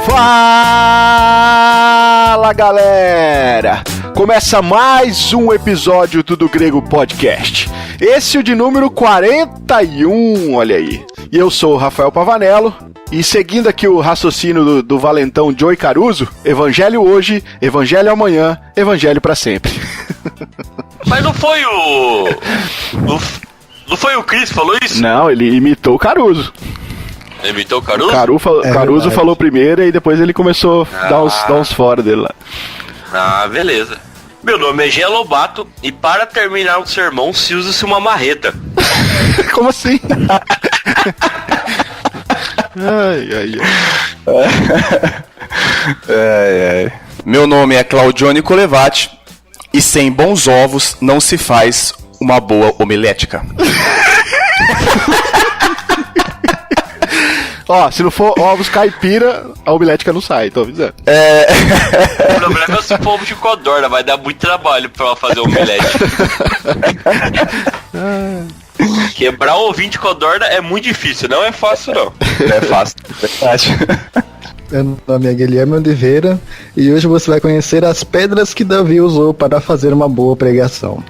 Fala, galera! Começa mais um episódio do Grego Podcast. Esse é o de número 41, olha aí. E eu sou o Rafael Pavanello. E seguindo aqui o raciocínio do valentão Joey Caruso, evangelho hoje, evangelho amanhã, evangelho pra sempre. Mas não foi Não foi o Chris que falou isso? Não, ele imitou o Caruso. Imitou o Caruso? Caruso falou primeiro e depois ele começou a dar uns fora dele lá. Ah, beleza. Meu nome é Jean Lobato e para terminar o sermão se usa-se uma marreta. Como assim? Ai. Meu nome é Claudione Colevati e sem bons ovos não se faz uma boa omelética. Ó, se não for ovos caipira, a omelética não sai, tô avisando. O problema é se for ovo de codorna, vai dar muito trabalho pra fazer omelete. Quebrar o ovinho de codorna é muito difícil, não é fácil não. É fácil, é verdade. Meu nome é Guilherme Oliveira e hoje você vai conhecer as pedras que Davi usou para fazer uma boa pregação.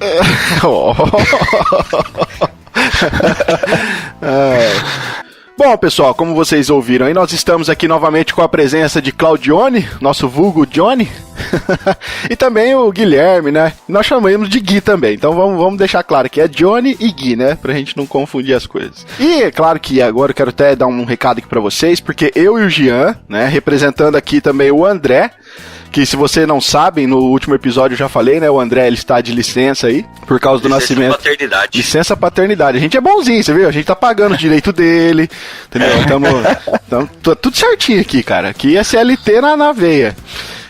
Bom, pessoal, como vocês ouviram aí, nós estamos aqui novamente com a presença de Claudione, nosso vulgo Johnny, e também o Guilherme, né? Nós chamamos de Gui também, então vamos deixar claro que é Johnny e Gui, né? Pra gente não confundir as coisas. E é claro que agora eu quero até dar um recado aqui pra vocês, porque eu e o Jean, né, representando aqui também o André, que se vocês não sabem, no último episódio eu já falei, né? O André, ele está de licença aí, por causa do nascimento. Paternidade. Licença paternidade. A gente é bonzinho, você viu? A gente tá pagando o direito dele, entendeu? Tamo tudo certinho aqui, cara. Aqui é CLT na veia.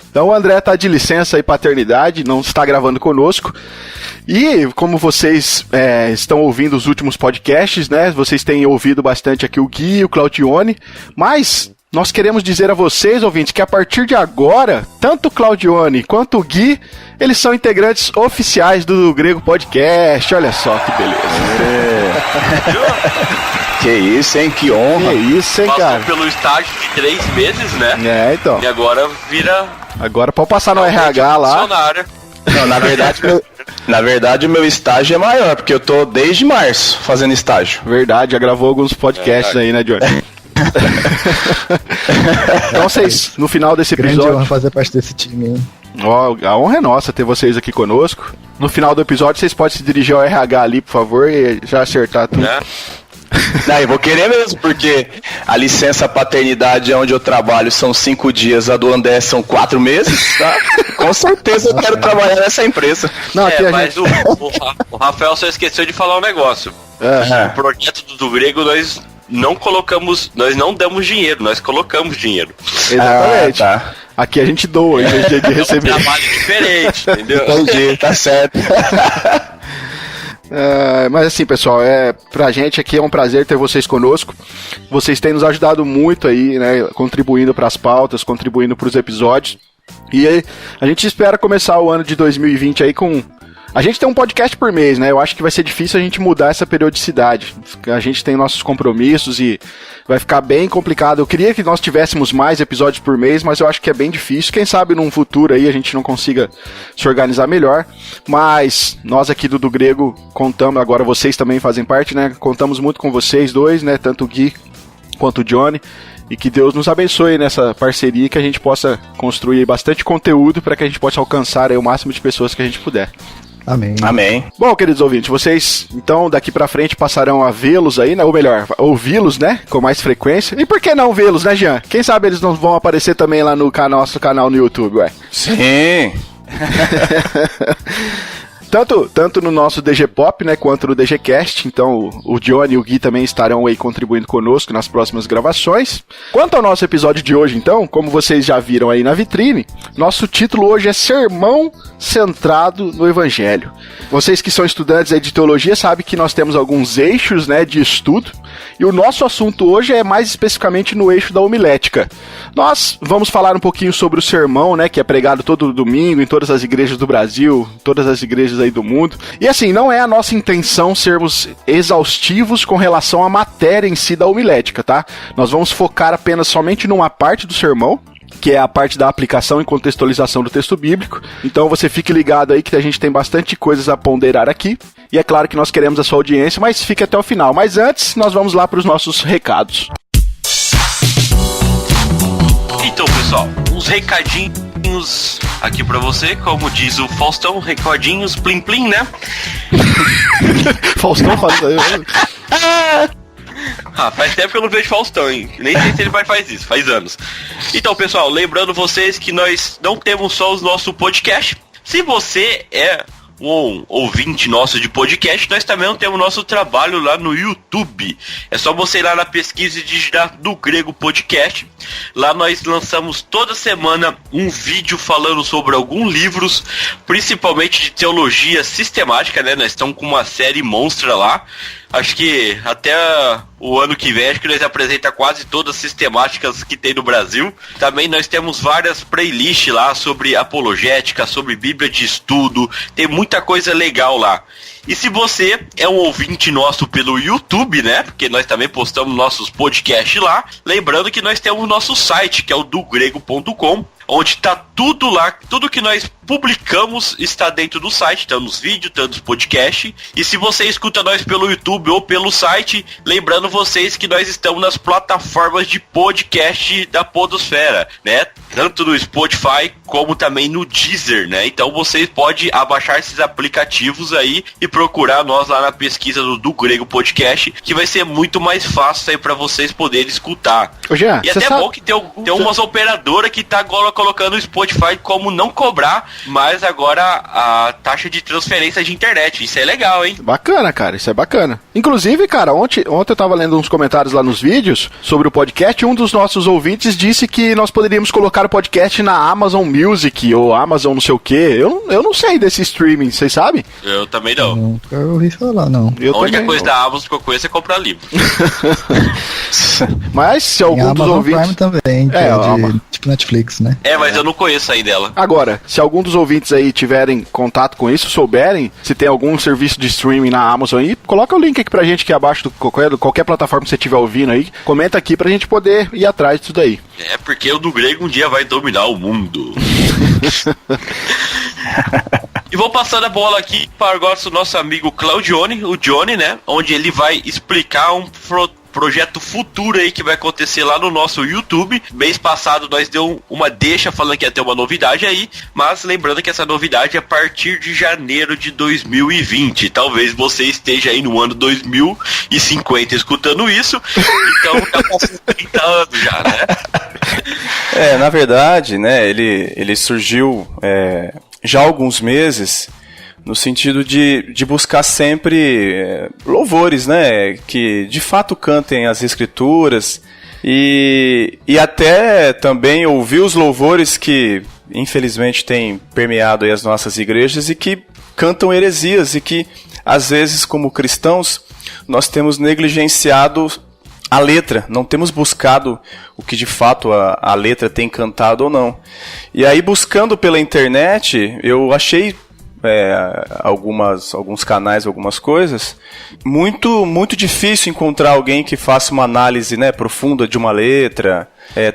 Então o André tá de licença e paternidade, não está gravando conosco. E como vocês estão ouvindo os últimos podcasts, né? Vocês têm ouvido bastante aqui o Gui e o Claudione, mas nós queremos dizer a vocês, ouvintes, que a partir de agora, tanto o Claudione quanto o Gui, eles são integrantes oficiais do Grego Podcast. Olha só que beleza. Que isso, hein? Que honra. Que isso, hein, cara? Passou pelo estágio de 3 meses, né? Então. E agora vira... Agora pode passar no RH lá. Funcionário. Não, na verdade o meu estágio é maior, porque eu tô desde março fazendo estágio. Verdade, já gravou alguns podcasts aí, né, Johnny? Então vocês, no final desse episódio... Grande honra fazer parte desse time, hein? Ó, a honra é nossa ter vocês aqui conosco. No final do episódio, vocês podem se dirigir ao RH ali, por favor, e já acertar tudo. Não, eu vou querer mesmo, porque a licença paternidade onde eu trabalho são 5 dias, a do André são 4 meses, tá? Com certeza eu quero trabalhar nessa empresa. Não, mas o Rafael só esqueceu de falar um negócio. O projeto do Grego nós não damos dinheiro, nós colocamos dinheiro. Exatamente. Tá. Aqui a gente doa, em vez de receber. É um trabalho diferente, entendeu? Entendi, tá certo. Mas assim, pessoal, pra gente aqui é um prazer ter vocês conosco. Vocês têm nos ajudado muito aí, né? Contribuindo pras pautas, contribuindo pros episódios. E aí, a gente espera começar o ano de 2020 aí com... A gente tem um podcast por mês, né? Eu acho que vai ser difícil a gente mudar essa periodicidade. A gente tem nossos compromissos e vai ficar bem complicado. Eu queria que nós tivéssemos mais episódios por mês, mas eu acho que é bem difícil. Quem sabe num futuro aí a gente não consiga se organizar melhor. Mas nós aqui do Grego contamos, agora vocês também fazem parte, né? Contamos muito com vocês dois, né? Tanto o Gui quanto o Johnny. E que Deus nos abençoe nessa parceria e que a gente possa construir bastante conteúdo para que a gente possa alcançar aí o máximo de pessoas que a gente puder. Amém. Amém. Bom, queridos ouvintes, vocês, então, daqui pra frente passarão a vê-los aí, né? Ou melhor, ouvi-los, né? Com mais frequência. E por que não vê-los, né, Jean? Quem sabe eles não vão aparecer também lá no nosso canal no YouTube, ué? Sim. Tanto no nosso DG Pop, né, quanto no DG Cast. Então o Johnny e o Gui também estarão aí contribuindo conosco nas próximas gravações. Quanto ao nosso episódio de hoje, então, como vocês já viram aí na vitrine, nosso título hoje é Sermão Centrado no Evangelho. Vocês que são estudantes aí de teologia sabem que nós temos alguns eixos, né, de estudo. E o nosso assunto hoje é mais especificamente no eixo da homilética. Nós vamos falar um pouquinho sobre o sermão, né, que é pregado todo domingo em todas as igrejas do Brasil, todas as igrejas aí do mundo. E assim, não é a nossa intenção sermos exaustivos com relação à matéria em si da homilética, tá? Nós vamos focar apenas somente numa parte do sermão, que é a parte da aplicação e contextualização do texto bíblico. Então você fique ligado aí que a gente tem bastante coisas a ponderar aqui. E é claro que nós queremos a sua audiência, mas fique até o final. Mas antes, nós vamos lá para os nossos recados. Então, pessoal, uns recadinhos aqui pra você, como diz o Faustão, recadinhos plim plim, né? Faustão fazendo... Faz tempo que eu não vejo Faustão, hein? Nem sei se ele faz isso, faz anos. Então, pessoal, lembrando vocês que nós não temos só o nosso podcast. Se você é um ouvinte nosso de podcast, nós também temos nosso trabalho lá no YouTube. É só você ir lá na pesquisa e digitar Do Grego Podcast. Lá nós lançamos toda semana um vídeo falando sobre alguns livros, principalmente de teologia sistemática, né? Nós estamos com uma série monstra lá. Acho que até o ano que vem, acho que nós apresentamos quase todas as sistemáticas que tem no Brasil. Também nós temos várias playlists lá sobre apologética, sobre Bíblia de estudo. Tem muita coisa legal lá. E se você é um ouvinte nosso pelo YouTube, né? Porque nós também postamos nossos podcasts lá. Lembrando que nós temos o nosso site, que é o dogrego.com, onde está tudo lá, tudo que nós publicamos está dentro do site, tá nos vídeos, tá nos podcasts. E se você escuta nós pelo YouTube ou pelo site, lembrando vocês que nós estamos nas plataformas de podcast da Podosfera, né? Tanto no Spotify como também no Deezer, né? Então vocês podem abaixar esses aplicativos aí e procurar nós lá na pesquisa do Grego Podcast, que vai ser muito mais fácil aí para vocês poderem escutar. Ô, Jean, e até bom que tem umas operadoras que tá agora colocando o Spotify como não cobrar, mas agora a taxa de transferência de internet. Isso é legal, hein? Bacana, cara, isso é bacana. Inclusive, cara, ontem eu tava lendo uns comentários lá nos vídeos sobre o podcast, e um dos nossos ouvintes disse que nós poderíamos colocar o podcast na Amazon Music ou Amazon não sei o que. Eu não sei desse streaming, vocês sabem? Eu também não. Nunca ouvi falar, não. A única coisa da Amazon que eu conheço é comprar livro. Mas se algum dos ouvintes... Prime também, que tipo Netflix, né? Mas eu não conheço aí dela. Agora, se algum dos ouvintes aí tiverem contato com isso, souberem, se tem algum serviço de streaming na Amazon aí, coloca o link aqui pra gente aqui abaixo do qualquer plataforma que você estiver ouvindo aí, comenta aqui pra gente poder ir atrás disso daí. É porque o do Grego um dia vai dominar o mundo. E vou passando a bola aqui para agora o nosso amigo Claudione, o Johnny, né? Onde ele vai explicar um projeto futuro aí que vai acontecer lá no nosso YouTube. Mês passado nós deu uma deixa falando que ia ter uma novidade aí, mas lembrando que essa novidade é a partir de janeiro de 2020. Talvez você esteja aí no ano 2050 escutando isso, então já passou 30 anos já, né? Na verdade, né, ele surgiu já há alguns meses, no sentido de buscar sempre louvores, né, que de fato cantem as escrituras e até também ouvir os louvores que infelizmente têm permeado aí as nossas igrejas e que cantam heresias e que às vezes como cristãos nós temos negligenciado a letra, não temos buscado o que de fato a letra tem cantado ou não. E aí buscando pela internet eu achei alguns canais, algumas coisas, muito difícil encontrar alguém que faça uma análise, né, profunda de uma letra,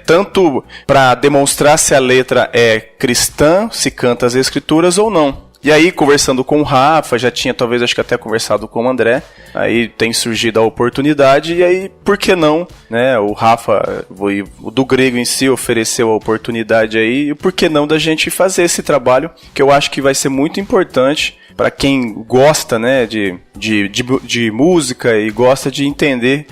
tanto para demonstrar se a letra é cristã, se canta as escrituras ou não. E aí, conversando com o Rafa, já tinha talvez, acho que até conversado com o André, aí tem surgido a oportunidade, e aí, por que não, né, o Rafa, o do Grego em si, ofereceu a oportunidade aí, e por que não da gente fazer esse trabalho, que eu acho que vai ser muito importante para quem gosta, né, de música e gosta de entender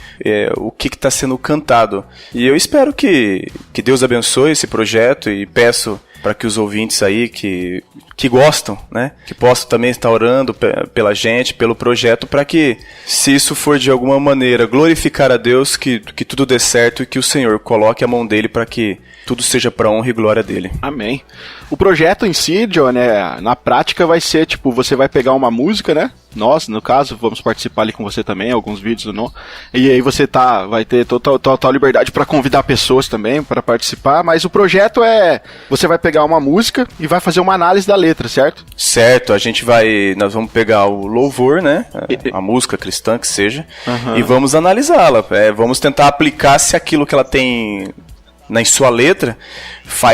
o que está sendo cantado. E eu espero que Deus abençoe esse projeto e peço para que os ouvintes aí que gostam, né, que possam também estar orando pela gente, pelo projeto, para que, se isso for de alguma maneira glorificar a Deus, que tudo dê certo e que o Senhor coloque a mão dele para que tudo seja para honra e glória dele. Amém. O projeto em si, John, na prática vai ser, tipo, você vai pegar uma música, né? nós, no caso, vamos participar ali com você também, alguns vídeos ou não. E aí você vai ter total liberdade para convidar pessoas também para participar, mas o projeto você vai pegar uma música e vai fazer uma análise da letra, certo? Certo, nós vamos pegar o louvor, né, a música cristã que seja, e vamos analisá-la, vamos tentar aplicar se aquilo que ela tem em sua letra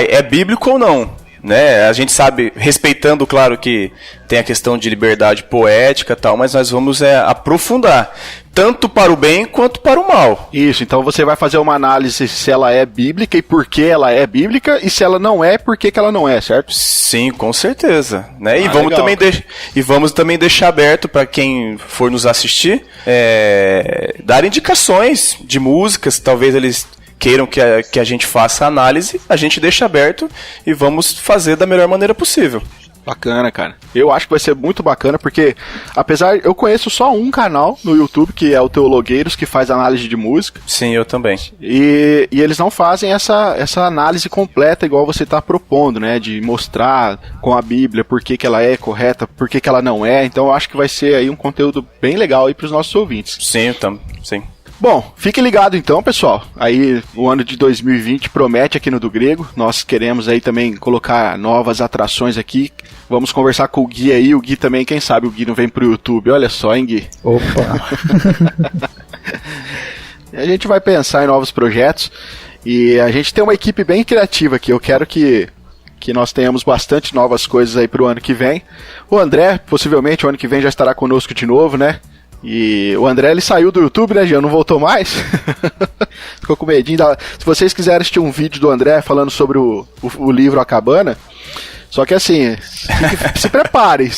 é bíblico ou não. Né? A gente sabe, respeitando, claro, que tem a questão de liberdade poética e tal, mas nós vamos aprofundar, tanto para o bem quanto para o mal. Isso, então você vai fazer uma análise se ela é bíblica e por que ela é bíblica, e se ela não é, por que ela não é, certo? Sim, com certeza. Né? E vamos também deixar aberto para quem for nos assistir, dar indicações de músicas, talvez eles queiram que a gente faça a análise, a gente deixa aberto e vamos fazer da melhor maneira possível. Bacana, cara. Eu acho que vai ser muito bacana, porque eu conheço só um canal no YouTube, que é o Teologueiros, que faz análise de música. Sim, eu também. E eles não fazem essa análise completa igual você está propondo, né? De mostrar com a Bíblia por que ela é correta, por que ela não é. Então eu acho que vai ser aí um conteúdo bem legal aí para os nossos ouvintes. Sim, sim. Bom, fique ligado então, pessoal. Aí o ano de 2020 promete aqui no Do Grego. Nós queremos aí também colocar novas atrações aqui. Vamos conversar com o Gui aí. O Gui também, quem sabe o Gui não vem pro YouTube. Olha só, hein, Gui? Opa! A gente vai pensar em novos projetos. E a gente tem uma equipe bem criativa aqui. Eu quero que nós tenhamos bastante novas coisas aí pro ano que vem. O André, possivelmente, o ano que vem já estará conosco de novo, né? E o André, ele saiu do YouTube, né, Jean? Não voltou mais? Ficou com medinho. Se vocês quiserem assistir um vídeo do André falando sobre o livro A Cabana, só que assim, se prepare.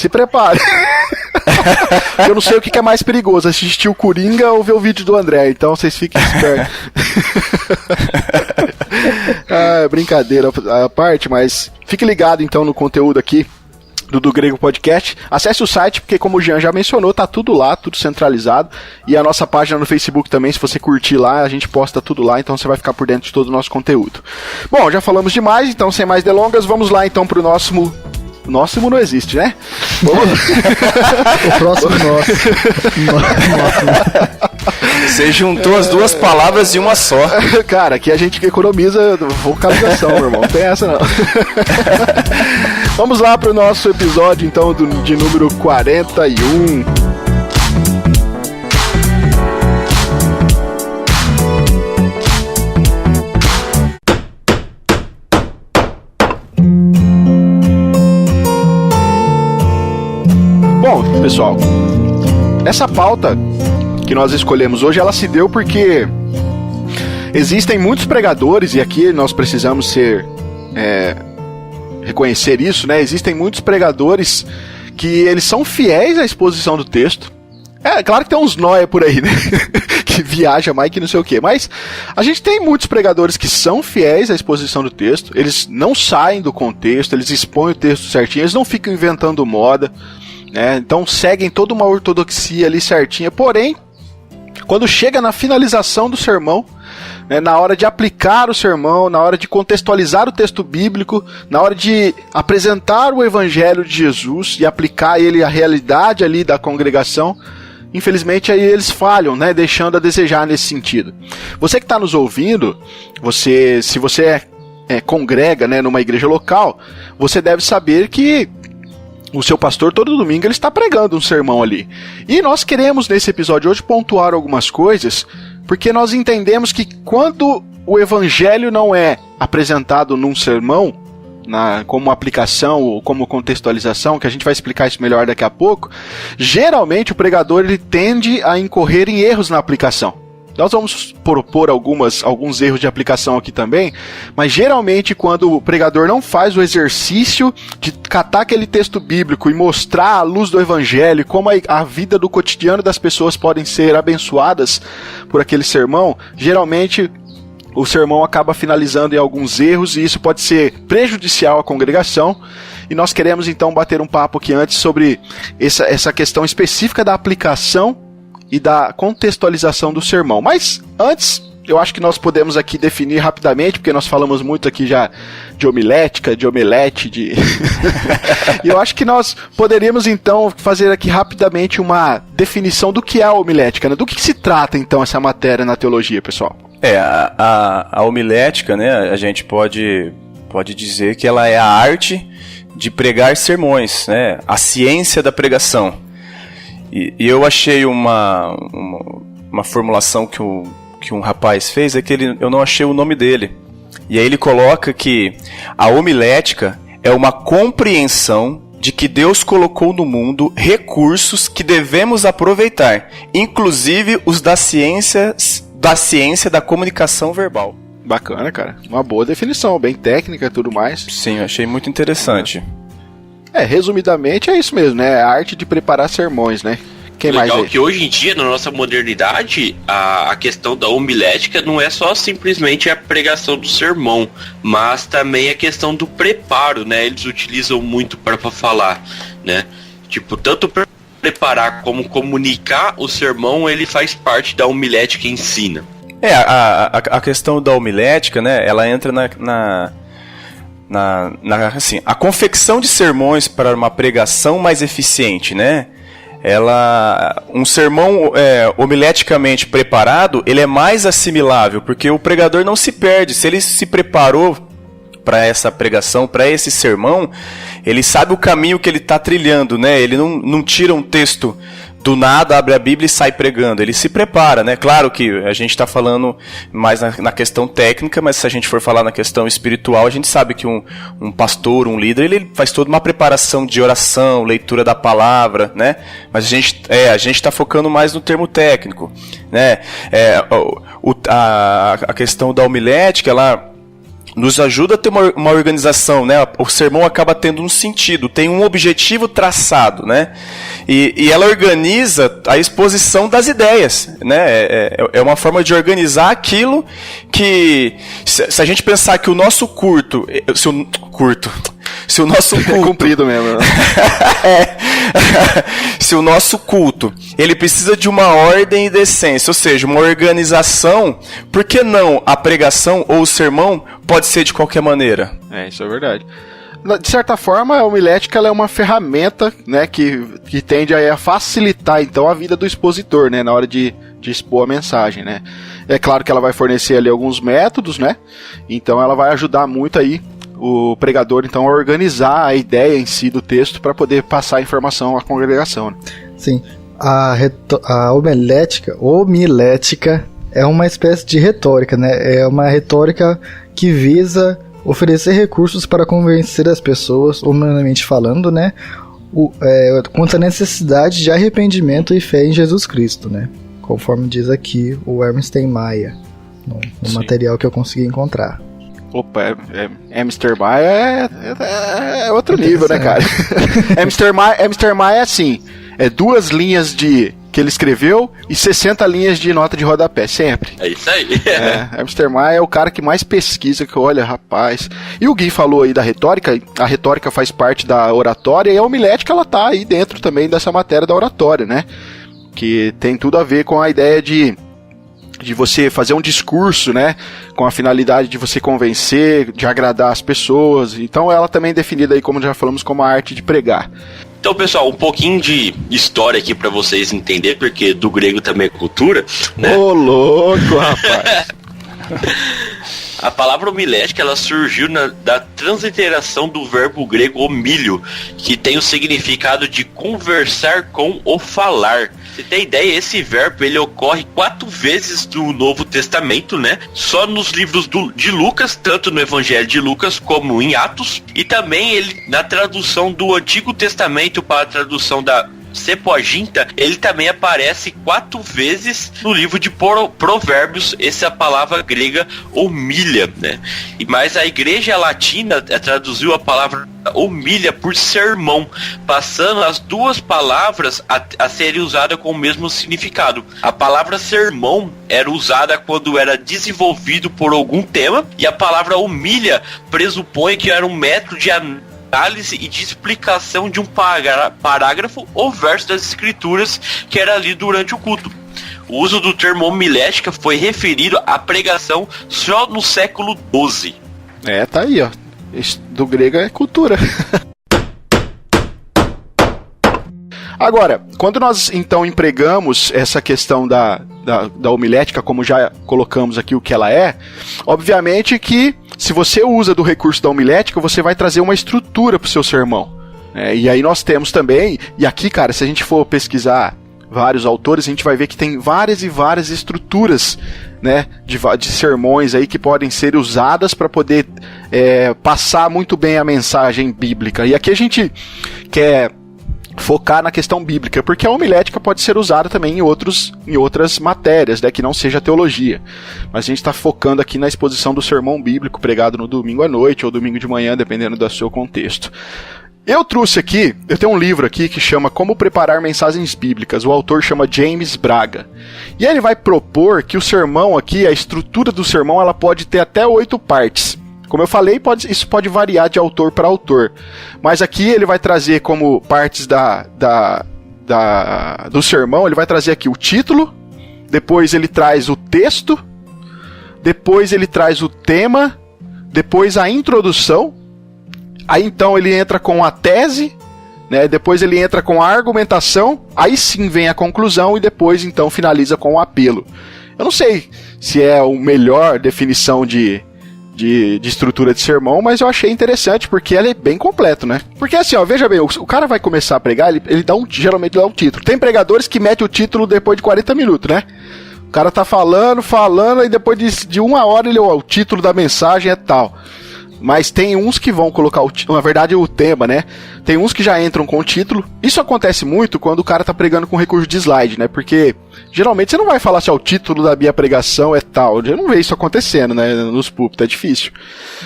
Eu não sei o que é mais perigoso, assistir o Coringa ou ver o vídeo do André, então vocês fiquem espertos. Brincadeira à parte, mas fique ligado então no conteúdo aqui do Grego Podcast. Acesse o site, porque como o Jean já mencionou, tá tudo lá, tudo centralizado. E a nossa página no Facebook também, se você curtir lá, a gente posta tudo lá, então você vai ficar por dentro de todo o nosso conteúdo. Bom, já falamos demais, então sem mais delongas, vamos lá então pro nosso... Nosso não existe, né? O próximo nosso. Você juntou as duas palavras em uma só. Cara, aqui a gente economiza vocalização, meu irmão. Não tem essa, não. Vamos lá pro nosso episódio, então, de número 41. Bom, pessoal, essa pauta que nós escolhemos hoje, ela se deu porque existem muitos pregadores, e aqui nós precisamos reconhecer isso, né? Existem muitos pregadores que eles são fiéis à exposição do texto. É claro que tem uns nóia por aí, né? Que viaja mais que não sei o quê. Mas a gente tem muitos pregadores que são fiéis à exposição do texto. Eles não saem do contexto, eles expõem o texto certinho, eles não ficam inventando moda, né? Então seguem toda uma ortodoxia ali certinha. Porém, quando chega na finalização do sermão, né, na hora de aplicar o sermão, na hora de contextualizar o texto bíblico, na hora de apresentar o evangelho de Jesus e aplicar ele à realidade ali da congregação, infelizmente aí eles falham, né, deixando a desejar nesse sentido. Você que está nos ouvindo, se você congrega, né, numa igreja local, você deve saber que o seu pastor todo domingo ele está pregando um sermão ali. E nós queremos nesse episódio hoje pontuar algumas coisas, porque nós entendemos que quando o evangelho não é apresentado num sermão, como aplicação ou como contextualização, que a gente vai explicar isso melhor daqui a pouco, geralmente o pregador ele tende a incorrer em erros na aplicação. Nós vamos propor alguns erros de aplicação aqui também, mas geralmente quando o pregador não faz o exercício de catar aquele texto bíblico e mostrar à luz do evangelho como a vida do cotidiano das pessoas podem ser abençoadas por aquele sermão, geralmente o sermão acaba finalizando em alguns erros e isso pode ser prejudicial à congregação. E nós queremos então bater um papo aqui antes sobre essa questão específica da aplicação e da contextualização do sermão. Mas antes, eu acho que nós podemos aqui definir rapidamente, porque nós falamos muito aqui já de homilética, de omelete, de... E eu acho que nós poderíamos então fazer aqui rapidamente uma definição do que é a homilética, né? Do que se trata então essa matéria na teologia, pessoal? A homilética, né, a gente pode dizer que ela é a arte de pregar sermões, né, a ciência da pregação. E eu achei uma formulação que um rapaz fez, é que eu não achei o nome dele. E aí ele coloca que a homilética é uma compreensão de que Deus colocou no mundo recursos que devemos aproveitar, inclusive os da ciência da comunicação verbal. Bacana, cara. Uma boa definição, bem técnica e tudo mais. Sim, eu achei muito interessante. Resumidamente é isso mesmo, né? A arte de preparar sermões, né? Quem legal mais aí? Que hoje em dia, na nossa modernidade, a questão da homilética não é só simplesmente a pregação do sermão, mas também a questão do preparo, né? Eles utilizam muito para falar, né? Tipo, tanto preparar como comunicar o sermão, ele faz parte da homilética que ensina. A questão da homilética, né? Ela entra assim, a confecção de sermões para uma pregação mais eficiente, né? Um sermão homileticamente preparado, ele é mais assimilável, porque o pregador não se perde. Se ele se preparou para essa pregação, para esse sermão, ele sabe o caminho que ele está trilhando, né? Ele não tira um texto do nada, abre a Bíblia e sai pregando. Ele se prepara, né? Claro que a gente está falando mais na questão técnica, mas se a gente for falar na questão espiritual, a gente sabe que um pastor, um líder, ele faz toda uma preparação de oração, leitura da palavra, né? Mas a gente está focando mais no termo técnico, né? A questão da homilética, ela nos ajuda a ter uma organização, né? O sermão acaba tendo um sentido, tem um objetivo traçado, né? E ela organiza a exposição das ideias, né? É uma forma de organizar aquilo que, se a gente pensar que o nosso culto, se o nosso culto... É comprido mesmo, né? Se o nosso culto, ele precisa de uma ordem e decência, ou seja, uma organização, por que não a pregação ou o sermão pode ser de qualquer maneira? Isso é verdade. De certa forma, a homilética ela é uma ferramenta, né, que tende a facilitar então a vida do expositor, né, na hora de expor a mensagem, né. É claro que ela vai fornecer ali alguns métodos, né, então ela vai ajudar muito aí o pregador então a organizar a ideia em si do texto para poder passar a informação à congregação, né? Sim, a homilética é uma espécie de retórica, né? É uma retórica que visa oferecer recursos para convencer as pessoas, humanamente falando, né, quanto à necessidade de arrependimento e fé em Jesus Cristo, né? Conforme diz aqui o Ernest Maia, no material que eu consegui encontrar. Opa, Mr. Maia é outro nível, né, cara? Mr. Maia é assim, 2 linhas que ele escreveu e 60 linhas de nota de rodapé, sempre. É isso aí. Mr. Maia é o cara que mais pesquisa, que olha, rapaz. E o Gui falou aí da retórica, a retórica faz parte da oratória, e a homilética ela tá aí dentro também dessa matéria da oratória, né? Que tem tudo a ver com a ideia de você fazer um discurso, né, com a finalidade de você convencer, de agradar as pessoas. Então ela também é definida aí, como já falamos, como a arte de pregar. Então, pessoal, um pouquinho de história aqui pra vocês entenderem, porque do grego também é cultura, né? Ô, louco, rapaz! A palavra homilética, ela surgiu da transliteração do verbo grego homílio, que tem o significado de conversar com ou falar. Você tem ideia, esse verbo ele ocorre 4 vezes no Novo Testamento, né? Só nos livros de Lucas, tanto no Evangelho de Lucas como em Atos, e também ele na tradução do Antigo Testamento para a tradução da Septuaginta, ele também aparece 4 vezes no livro de Provérbios, essa é a palavra grega homilia, né? Mas a igreja latina traduziu a palavra homilia por sermão, passando as 2 palavras a serem usadas com o mesmo significado. A palavra sermão era usada quando era desenvolvido por algum tema, e a palavra homilia pressupõe que era um método de análise e de explicação de um parágrafo ou verso das escrituras que era lido durante o culto. o uso do termo homilética foi referido à pregação só no século XII. Tá aí, ó. Do grego é cultura. Agora, quando nós então empregamos essa questão da homilética, como já colocamos aqui o que ela é, obviamente que se você usa do recurso da homilética, você vai trazer uma estrutura para o seu sermão. E aí nós temos também, e aqui, cara, se a gente for pesquisar vários autores, a gente vai ver que tem várias e várias estruturas, né, de sermões aí que podem ser usadas para poder passar muito bem a mensagem bíblica. E aqui a gente quer focar na questão bíblica, porque a homilética pode ser usada também em outras matérias, né, que não seja teologia. Mas a gente está focando aqui na exposição do sermão bíblico pregado no domingo à noite ou domingo de manhã, dependendo do seu contexto. Eu tenho um livro aqui que chama Como Preparar Mensagens Bíblicas. O autor chama James Braga. E ele vai propor que o sermão aqui, a estrutura do sermão, ela pode ter até 8 partes. Como eu falei, isso pode variar de autor para autor. Mas aqui ele vai trazer como partes do sermão, ele vai trazer aqui o título, depois ele traz o texto, depois ele traz o tema, depois a introdução, aí então ele entra com a tese, né? Depois ele entra com a argumentação, aí sim vem a conclusão e depois então finaliza com o apelo. Eu não sei se é a melhor definição de estrutura de sermão, mas eu achei interessante porque ela é bem completo, né? Porque assim, ó, veja bem, o cara vai começar a pregar, ele geralmente dá um título. Tem pregadores que metem o título depois de 40 minutos, né? O cara tá falando, e depois de 1 hora o título da mensagem é tal. Mas tem uns que vão colocar na verdade o tema, né? Tem uns que já entram com o título. Isso acontece muito quando o cara tá pregando com recurso de slide, né? Porque geralmente você não vai falar se o título da minha pregação é tal. Eu não vejo isso acontecendo, né? Nos púlpitos, é difícil.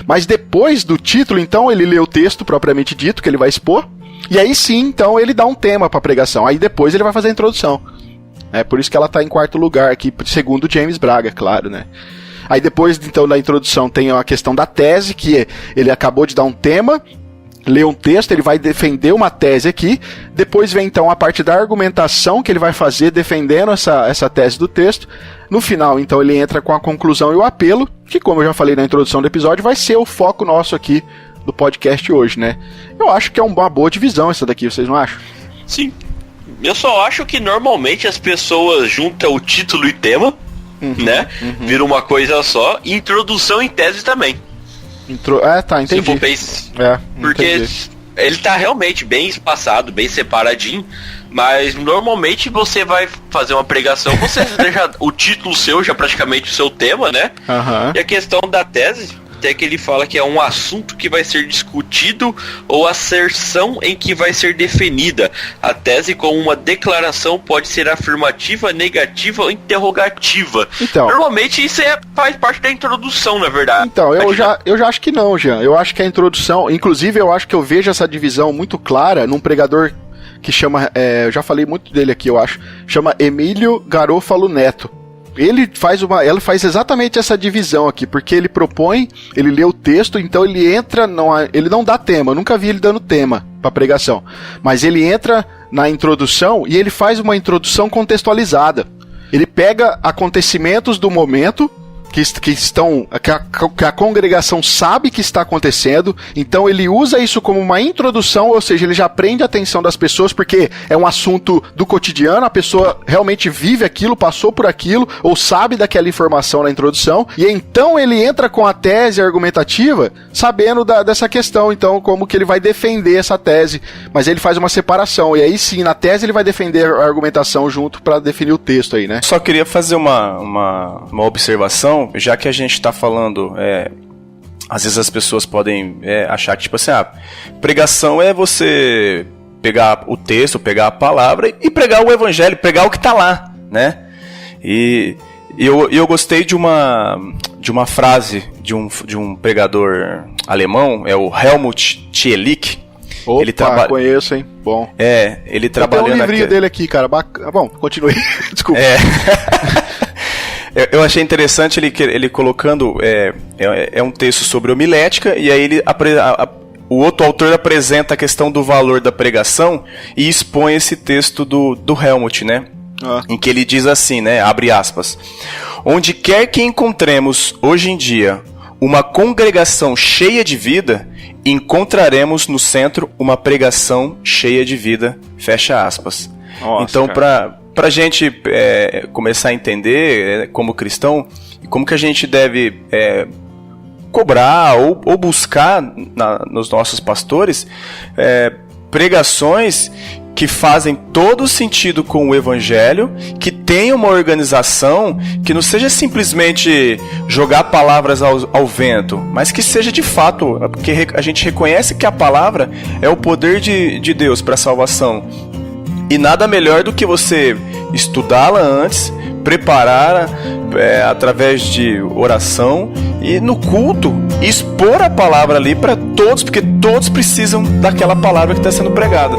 Mas depois do título, então, ele lê o texto propriamente dito, que ele vai expor. E aí sim, então, ele dá um tema pra pregação. Aí depois ele vai fazer a introdução. É por isso que ela tá em 4º lugar aqui, segundo James Braga, claro, né? Aí depois, então, da introdução tem a questão da tese, que ele acabou de dar um tema, lê um texto, ele vai defender uma tese aqui, depois vem, então, a parte da argumentação que ele vai fazer defendendo essa tese do texto. No final, então, ele entra com a conclusão e o apelo, que, como eu já falei na introdução do episódio, vai ser o foco nosso aqui do podcast hoje, né? Eu acho que é uma boa divisão essa daqui, vocês não acham? Sim. Eu só acho que normalmente as pessoas juntam o título e tema, né? Vira uma coisa só. E introdução em tese também. Tá, entendi. Porque entendi. Ele tá realmente bem espaçado, bem separadinho. Mas normalmente você vai fazer uma pregação, você deixa o título seu, já praticamente o seu tema, né? E a questão da tese, até que ele fala que é um assunto que vai ser discutido ou asserção em que vai ser definida. A tese com uma declaração pode ser afirmativa, negativa ou interrogativa. Então, normalmente isso faz parte da introdução, na verdade. Então, eu já acho que não, Jean. Eu acho que a introdução, inclusive eu acho que eu vejo essa divisão muito clara num pregador que chama, eu já falei muito dele aqui, eu acho, chama Emílio Garofalo Neto. Ele faz exatamente essa divisão aqui, porque ele propõe, ele lê o texto, então ele entra, ele não dá tema, eu nunca vi ele dando tema para pregação, mas ele entra na introdução e ele faz uma introdução contextualizada. Ele pega acontecimentos do momento que a congregação sabe que está acontecendo, então ele usa isso como uma introdução, ou seja, ele já prende a atenção das pessoas, porque é um assunto do cotidiano, a pessoa realmente vive aquilo, passou por aquilo, ou sabe daquela informação na introdução, e então ele entra com a tese argumentativa, sabendo dessa questão, então, como que ele vai defender essa tese, mas ele faz uma separação, e aí sim, na tese ele vai defender a argumentação junto para definir o texto aí, né? Só queria fazer uma observação, já que a gente está falando, às vezes as pessoas podem achar que, tipo assim, pregação é você pegar o texto, pegar a palavra e pregar o evangelho, pregar o que está lá, né? E eu gostei de uma frase de um pregador alemão, é o Helmut Thielicke. Opa, conheço, hein? Bom. Ele trabalhou tem um livrinho dele aqui, cara. Bom, continue. Desculpa. Eu achei interessante ele colocando, um texto sobre homilética, e aí o outro autor apresenta a questão do valor da pregação e expõe esse texto do Helmut, né? em que ele diz assim, né, abre aspas, onde quer que encontremos hoje em dia uma congregação cheia de vida, encontraremos no centro uma pregação cheia de vida, fecha aspas. Nossa, então, pra gente começar a entender como cristão, como que a gente deve cobrar ou buscar nos nossos pastores pregações que fazem todo sentido com o evangelho, que tenha uma organização, que não seja simplesmente jogar palavras ao vento, mas que seja de fato, porque a gente reconhece que a palavra é o poder de Deus para a salvação. E nada melhor do que você estudá-la antes, preparar através de oração e no culto expor a palavra ali para todos, porque todos precisam daquela palavra que está sendo pregada.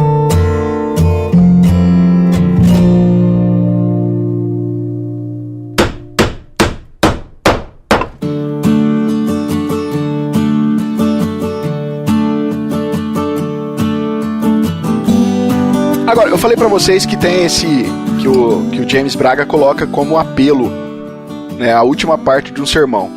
Agora, eu falei pra vocês que tem que o James Braga coloca como apelo, né, a última parte de um sermão.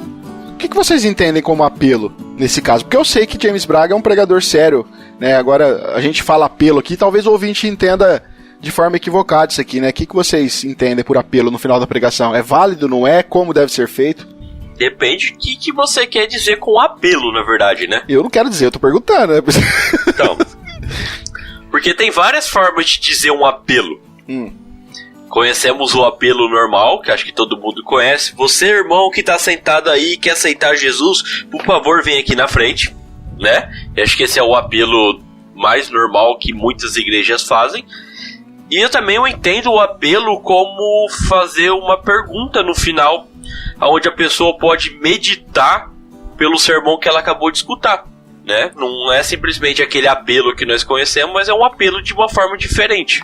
O que vocês entendem como apelo nesse caso? Porque eu sei que James Braga é um pregador sério, né? Agora, a gente fala apelo aqui, talvez o ouvinte entenda de forma equivocada isso aqui, né? O que vocês entendem por apelo no final da pregação? É válido, não é? Como deve ser feito? Depende do que você quer dizer com apelo, na verdade, né? Eu não quero dizer, eu tô perguntando, né? Então... Porque tem várias formas de dizer um apelo. Conhecemos o apelo normal, que acho que todo mundo conhece. Você, irmão, que está sentado aí e quer aceitar Jesus, por favor, vem aqui na frente, né? Eu acho que esse é o apelo mais normal que muitas igrejas fazem. E eu entendo o apelo como fazer uma pergunta no final, onde a pessoa pode meditar pelo sermão que ela acabou de escutar. Né? Não é simplesmente aquele apelo que nós conhecemos, mas é um apelo de uma forma diferente.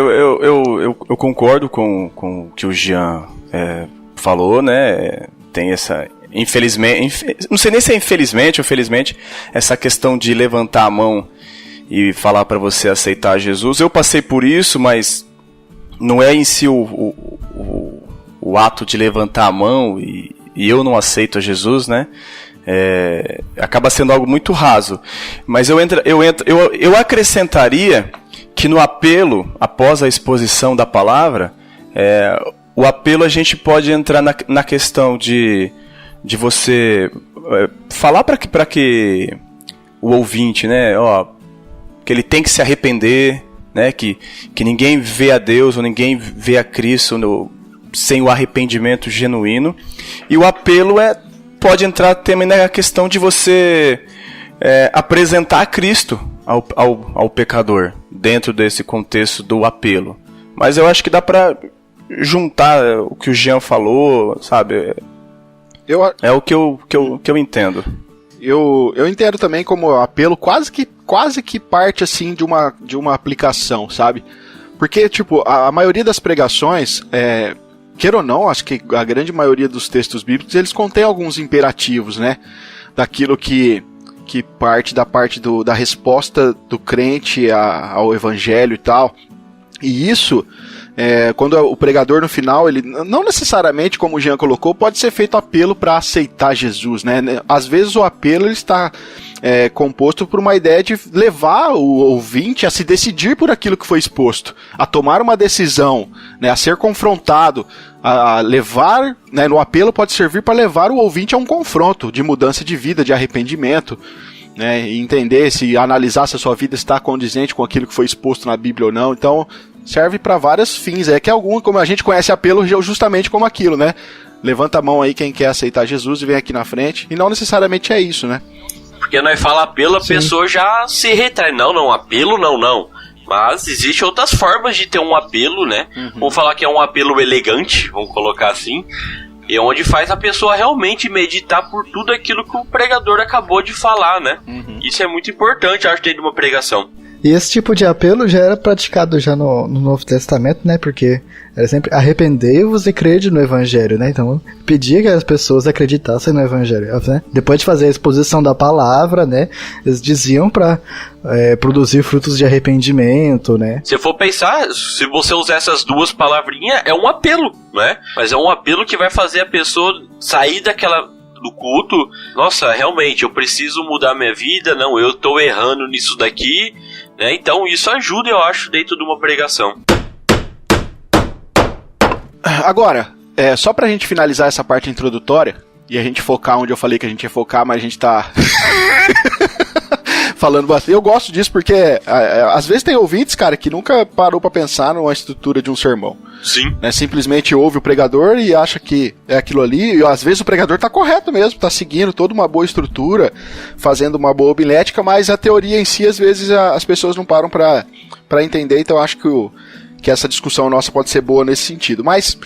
Eu concordo com o que o Jean falou, né? Tem essa, infelizmente, não sei nem se é infelizmente ou felizmente, essa questão de levantar a mão e falar para você aceitar Jesus. Eu passei por isso, mas não é em si o ato de levantar a mão e eu não aceito a Jesus, né? Acaba sendo algo muito raso. Mas eu acrescentaria que no apelo, após a exposição da palavra, o apelo a gente pode entrar na questão de você falar para que o ouvinte, né, que ele tem que se arrepender, né, que ninguém vê a Deus ou ninguém vê a Cristo sem o arrependimento genuíno. E o apelo pode entrar também na questão de você apresentar Cristo ao pecador, dentro desse contexto do apelo. Mas eu acho que dá pra juntar o que o Jean falou, sabe? É o que eu entendo. Eu entendo também como apelo quase que parte assim de uma aplicação, sabe? Porque, tipo, a maioria das pregações... Queira ou não, acho que a grande maioria dos textos bíblicos, eles contêm alguns imperativos, né? Daquilo que parte da resposta do crente ao evangelho e tal. E isso, quando o pregador no final, ele não necessariamente, como o Jean colocou, pode ser feito apelo para aceitar Jesus, né? Às vezes o apelo ele está composto por uma ideia de levar o ouvinte a se decidir por aquilo que foi exposto, a tomar uma decisão, né? A ser confrontado, a levar, né? No apelo pode servir para levar o ouvinte a um confronto de mudança de vida, de arrependimento, né? E entender analisar se a sua vida está condizente com aquilo que foi exposto na Bíblia ou não. Então serve para vários fins, como a gente conhece apelo justamente como aquilo, né? Levanta a mão aí quem quer aceitar Jesus e vem aqui na frente, e não necessariamente é isso, né? Porque nós fala apelo, a pessoa já se retrai. Não, apelo não. Mas existem outras formas de ter um apelo, né? Vamos falar que é um apelo elegante, vamos colocar assim. E onde faz a pessoa realmente meditar por tudo aquilo que o pregador acabou de falar, né? Isso é muito importante, acho, dentro de uma pregação. E esse tipo de apelo já era praticado já no Novo Testamento, né? Porque era sempre arrependei-vos e crede no Evangelho, né? Então pedia que as pessoas acreditassem no Evangelho, né? Depois de fazer a exposição da palavra, né? Eles diziam para produzir frutos de arrependimento, né? Se for pensar, se você usar essas duas palavrinhas, é um apelo, né? Mas é um apelo que vai fazer a pessoa sair do culto. Nossa, realmente, eu preciso mudar minha vida, não, eu tô errando nisso daqui, né? Então isso ajuda, eu acho, dentro de uma pregação. Agora, só pra gente finalizar essa parte introdutória, e a gente focar onde eu falei que a gente ia focar, mas a gente tá falando bastante. Eu gosto disso porque às vezes tem ouvintes, cara, que nunca parou pra pensar numa estrutura de um sermão. Sim. Né? Simplesmente ouve o pregador e acha que é aquilo ali, e às vezes o pregador tá correto mesmo, tá seguindo toda uma boa estrutura, fazendo uma boa homilética, mas a teoria em si, às vezes, as pessoas não param pra entender, então eu acho que essa discussão nossa pode ser boa nesse sentido. Mas,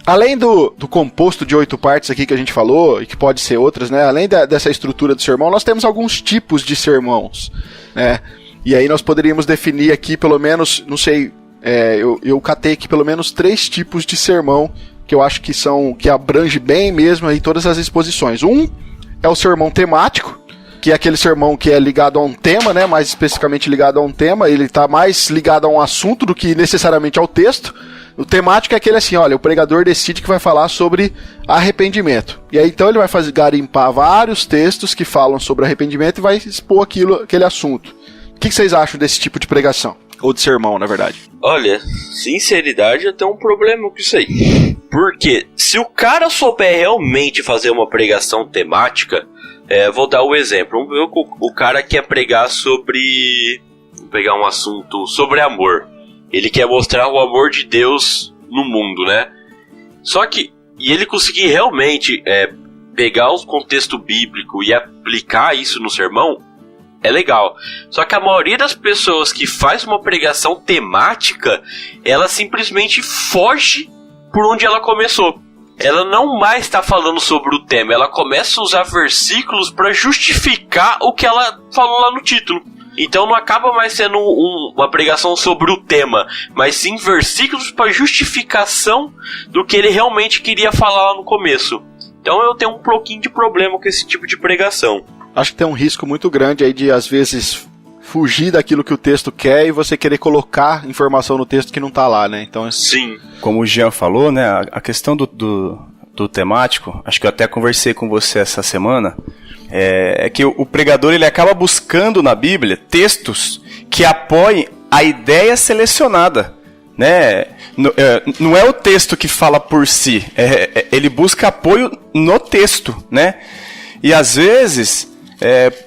além do composto de 8 partes aqui que a gente falou, e que pode ser outras, né? Além dessa estrutura do sermão, nós temos alguns tipos de sermãos, né? E aí nós poderíamos definir aqui, pelo menos, não sei, eu catei aqui pelo menos 3 tipos de sermão que eu acho que abrange bem mesmo aí todas as exposições. Um é o sermão temático, que é aquele sermão que é ligado a um tema, né, mais especificamente ligado a um tema, ele está mais ligado a um assunto do que necessariamente ao texto. O temático é aquele assim, olha, o pregador decide que vai falar sobre arrependimento. E aí então ele vai garimpar vários textos que falam sobre arrependimento e vai expor aquele assunto. O que vocês acham desse tipo de pregação? Ou de sermão, na verdade? Olha, sinceridade, eu tenho um problema com isso aí. Porque se o cara souber realmente fazer uma pregação temática, vou dar o exemplo. O cara quer pregar sobre... Vou pegar um assunto sobre amor. Ele quer mostrar o amor de Deus no mundo, né? Só que, e ele conseguir realmente pegar o contexto bíblico e aplicar isso no sermão, é legal. Só que a maioria das pessoas que faz uma pregação temática, ela simplesmente foge por onde ela começou. Ela não mais está falando sobre o tema, ela começa a usar versículos para justificar o que ela falou lá no título. Então não acaba mais sendo uma pregação sobre o tema, mas sim versículos para justificação do que ele realmente queria falar lá no começo. Então eu tenho um pouquinho de problema com esse tipo de pregação. Acho que tem um risco muito grande aí de, às vezes, fugir daquilo que o texto quer e você querer colocar informação no texto que não tá lá, né? Então, sim. Como o Jean falou, né, a questão do temático, acho que eu até conversei com você essa semana, é que o pregador ele acaba buscando na Bíblia textos que apoiem a ideia selecionada, né? Não é o texto que fala por si, ele busca apoio no texto, né? E às vezes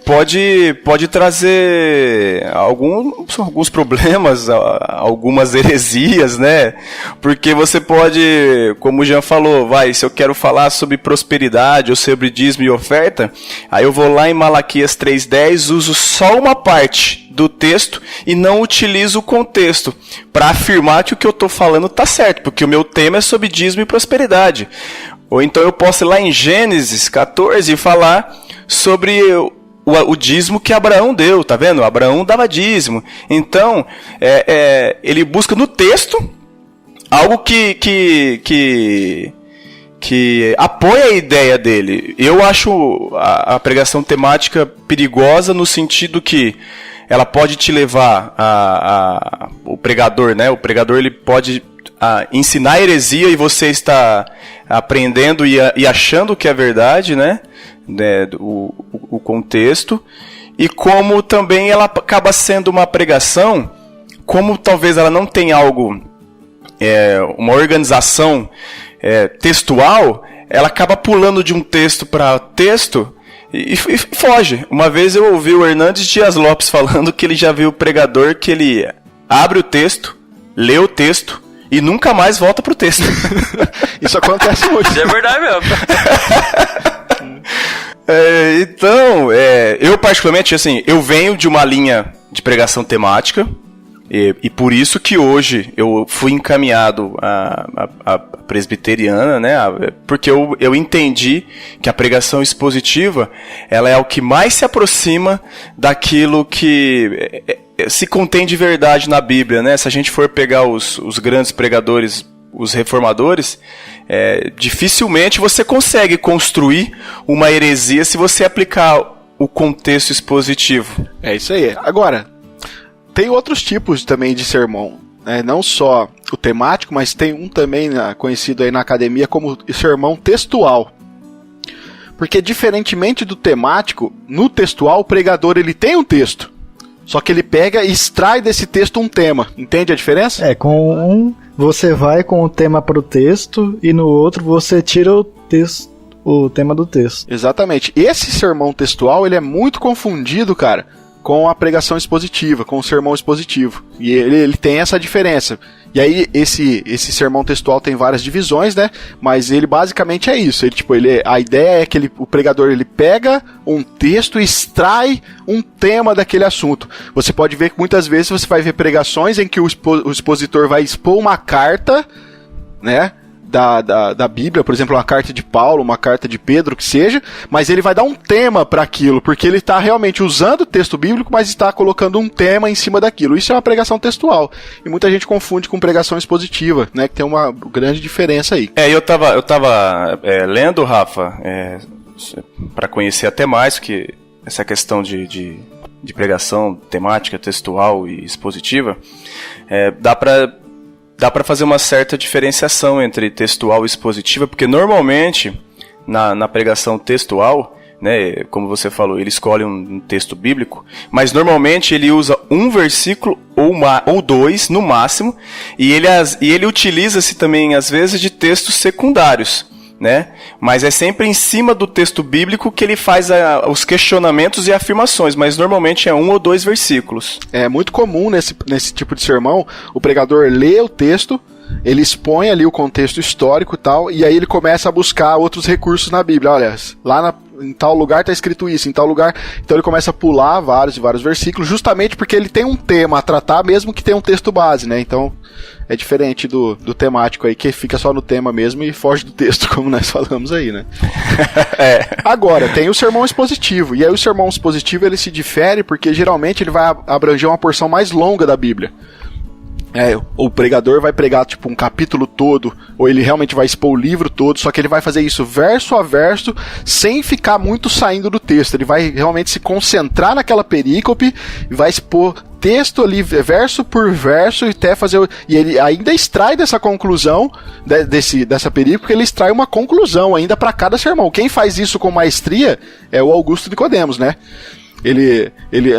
pode trazer alguns problemas, algumas heresias, né? Porque você pode, como o Jean falou, se eu quero falar sobre prosperidade ou sobre dízimo e oferta, aí eu vou lá em Malaquias 3:10, uso só uma parte do texto e não utilizo o contexto para afirmar que o que eu estou falando está certo, porque o meu tema é sobre dízimo e prosperidade. Ou então eu posso ir lá em Gênesis 14 e falar sobre o dízimo que Abraão deu, tá vendo? Abraão dava dízimo. Então, ele busca no texto algo que apoia a ideia dele. Eu acho a pregação temática perigosa no sentido que ela pode te levar o pregador, né? O pregador ele pode ensinar heresia e você está aprendendo e achando que é verdade, né? O contexto. E como também ela acaba sendo uma pregação, como talvez ela não tenha algo, uma organização textual, ela acaba pulando de um texto para texto e foge. Uma vez eu ouvi o Hernandes Dias Lopes falando que ele já viu o pregador que ele abre o texto, lê o texto e nunca mais volta pro texto. Isso acontece muito. Isso é verdade mesmo. Então, eu particularmente, assim, eu venho de uma linha de pregação temática e por isso que hoje eu fui encaminhado à presbiteriana, né? Porque eu entendi que a pregação expositiva, ela é o que mais se aproxima daquilo que se contém de verdade na Bíblia, né? Se a gente for pegar os grandes pregadores, os reformadores, dificilmente você consegue construir uma heresia se você aplicar o contexto expositivo. É isso aí. Agora, tem outros tipos também de sermão, né? Não só o temático, mas tem um também conhecido aí na academia como sermão textual. Porque diferentemente do temático, no textual o pregador ele tem um texto, só que ele pega e extrai desse texto um tema. Entende a diferença? Com um você vai com o tema para o texto e no outro você tira o tema do texto. Exatamente. Esse sermão textual ele é muito confundido, cara, com a pregação expositiva, com o sermão expositivo. E ele tem essa diferença. E aí, esse sermão textual tem várias divisões, né? Mas ele basicamente é isso. A ideia é que o pregador ele pega um texto e extrai um tema daquele assunto. Você pode ver que muitas vezes você vai ver pregações em que o expositor vai expor uma carta, né? Da Bíblia, por exemplo, uma carta de Paulo, uma carta de Pedro, que seja, mas ele vai dar um tema para aquilo, porque ele está realmente usando o texto bíblico, mas está colocando um tema em cima daquilo. Isso é uma pregação textual. E muita gente confunde com pregação expositiva, né? Que tem uma grande diferença aí. Eu tava lendo, Rafa, para conhecer até mais que essa questão de pregação temática, textual e expositiva, dá para fazer uma certa diferenciação entre textual e expositiva, porque normalmente na pregação textual, né, como você falou, ele escolhe um texto bíblico, mas normalmente ele usa um versículo ou dois no máximo, e ele utiliza-se também às vezes de textos secundários, né? Mas é sempre em cima do texto bíblico que ele faz os questionamentos e afirmações, mas normalmente é 1 ou 2 versículos. É muito comum nesse tipo de sermão, o pregador lê o texto, ele expõe ali o contexto histórico e tal, e aí ele começa a buscar outros recursos na Bíblia. Olha, lá em tal lugar está escrito isso, em tal lugar... Então ele começa a pular vários e vários versículos, justamente porque ele tem um tema a tratar, mesmo que tenha um texto base, né? Então... é diferente do temático aí, que fica só no tema mesmo e foge do texto, como nós falamos aí, né? Agora, tem o sermão expositivo. E aí o sermão expositivo, ele se difere porque geralmente ele vai abranger uma porção mais longa da Bíblia. O pregador vai pregar tipo um capítulo todo, ou ele realmente vai expor o livro todo, só que ele vai fazer isso verso a verso, sem ficar muito saindo do texto. Ele vai realmente se concentrar naquela perícope e vai expor texto ali, verso por verso, e até fazer. E ele ainda extrai dessa conclusão, dessa perícope, ele extrai uma conclusão ainda para cada sermão. Quem faz isso com maestria é o Augusto Nicodemos, né? Ele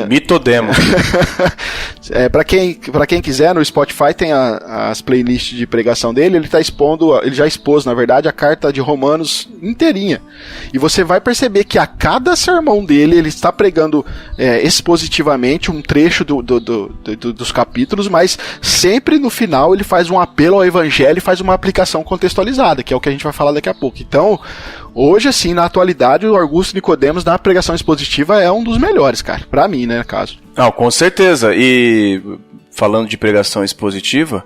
Mitodemo. Para quem quiser, no Spotify tem as playlists de pregação dele. Ele já expôs, na verdade, a carta de Romanos inteirinha. E você vai perceber que a cada sermão dele, ele está pregando expositivamente um trecho dos capítulos, mas sempre no final ele faz um apelo ao evangelho e faz uma aplicação contextualizada, que é o que a gente vai falar daqui a pouco. Então, hoje, assim, na atualidade, o Augusto Nicodemos na pregação expositiva é um dos melhores, cara, pra mim, né, no caso. Não, com certeza. E falando de pregação expositiva,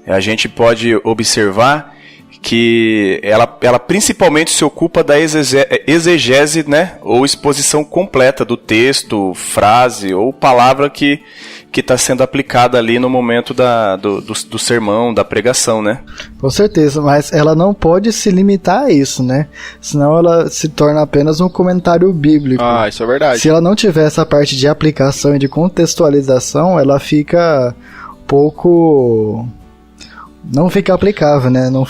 a gente pode observar que ela principalmente se ocupa da exegese, né, ou exposição completa do texto, frase ou palavra que está sendo aplicada ali no momento do sermão, da pregação, né? Com certeza, mas ela não pode se limitar a isso, né? Senão ela se torna apenas um comentário bíblico. Ah, isso é verdade. Se ela não tiver essa parte de aplicação e de contextualização, ela fica pouco... não fica aplicável, né? Não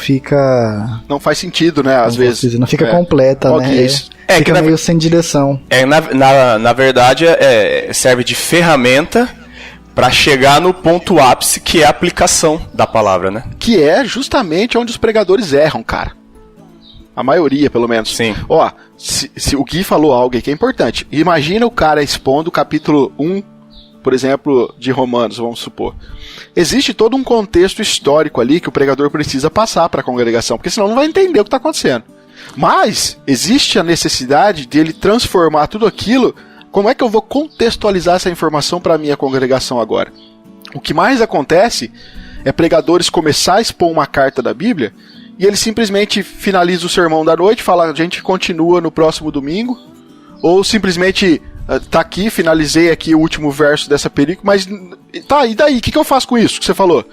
faz sentido, né? Às vezes. Não fica completa, né? É isso. Fica meio sem direção. Na verdade, serve de ferramenta para chegar no ponto ápice, que é a aplicação da palavra, né? Que é justamente onde os pregadores erram, cara. A maioria, pelo menos. Sim. Ó, se o Gui falou algo aí que é importante. Imagina o cara expondo o capítulo 1, por exemplo, de Romanos, vamos supor. Existe todo um contexto histórico ali que o pregador precisa passar para a congregação, porque senão não vai entender o que está acontecendo. Mas existe a necessidade de ele transformar tudo aquilo. Como é que eu vou contextualizar essa informação para a minha congregação agora? O que mais acontece é pregadores começar a expor uma carta da Bíblia e ele simplesmente finaliza o sermão da noite, fala, a gente continua no próximo domingo, ou simplesmente tá aqui, finalizei aqui o último verso dessa película, mas tá, e daí? O que eu faço com isso que você falou?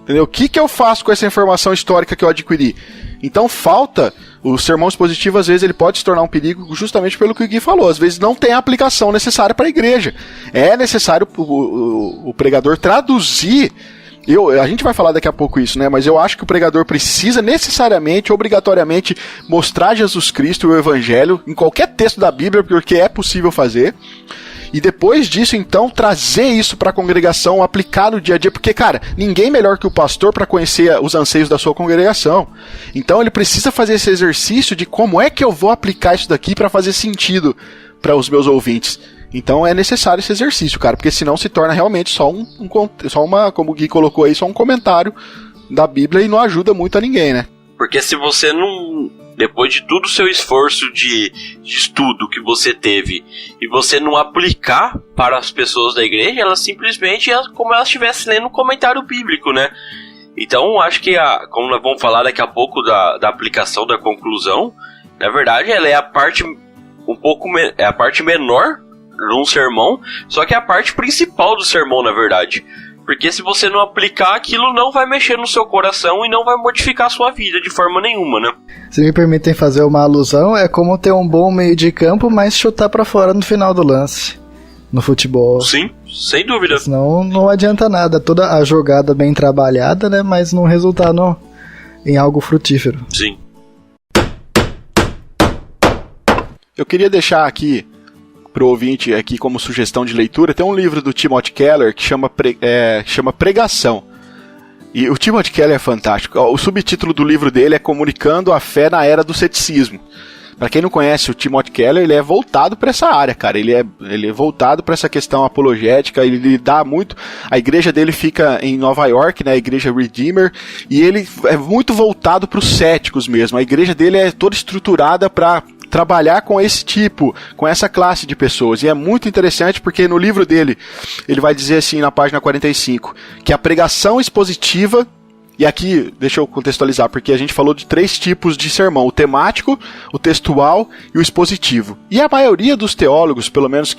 Entendeu? O que eu faço com essa informação histórica que eu adquiri? Então falta, o sermão expositivo às vezes ele pode se tornar um perigo justamente pelo que o Gui falou, às vezes não tem a aplicação necessária para a igreja. É necessário o pregador traduzir. A gente vai falar daqui a pouco isso, né? Mas eu acho que o pregador precisa necessariamente, obrigatoriamente, mostrar Jesus Cristo e o Evangelho em qualquer texto da Bíblia, porque é possível fazer. E depois disso, então, trazer isso para a congregação, aplicar no dia a dia, porque, cara, ninguém melhor que o pastor para conhecer os anseios da sua congregação. Então ele precisa fazer esse exercício de como é que eu vou aplicar isso daqui para fazer sentido para os meus ouvintes. Então é necessário esse exercício, cara, porque senão se torna realmente só como o Gui colocou aí, só um comentário da Bíblia e não ajuda muito a ninguém, né? Porque se você não, depois de todo o seu esforço de estudo que você teve, e você não aplicar para as pessoas da igreja, elas simplesmente, como elas estivessem lendo um comentário bíblico, né? Então acho que, como nós vamos falar daqui a pouco da aplicação da conclusão, na verdade ela é a parte é a parte menor de um sermão, só que é a parte principal do sermão, na verdade. Porque se você não aplicar, aquilo não vai mexer no seu coração e não vai modificar a sua vida de forma nenhuma, né? Se me permitem fazer uma alusão, é como ter um bom meio de campo, mas chutar pra fora no final do lance. No futebol. Sim, sem dúvida. Senão não adianta nada. Toda a jogada bem trabalhada, né? Mas não resultar em algo frutífero. Sim. Eu queria deixar aqui pro ouvinte aqui como sugestão de leitura, tem um livro do Timothy Keller que chama Pregação. E o Timothy Keller é fantástico. O subtítulo do livro dele é Comunicando a Fé na Era do Ceticismo. Para quem não conhece o Timothy Keller, ele é voltado para essa área, cara. Ele é voltado para essa questão apologética, ele dá muito... A igreja dele fica em Nova York, né, a igreja Redeemer, e ele é muito voltado para os céticos mesmo. A igreja dele é toda estruturada para trabalhar com com essa classe de pessoas. E é muito interessante porque no livro dele, ele vai dizer assim na página 45, que a pregação expositiva, e aqui, deixa eu contextualizar, porque a gente falou de 3 tipos de sermão, o temático, o textual e o expositivo. E a maioria dos teólogos, pelo menos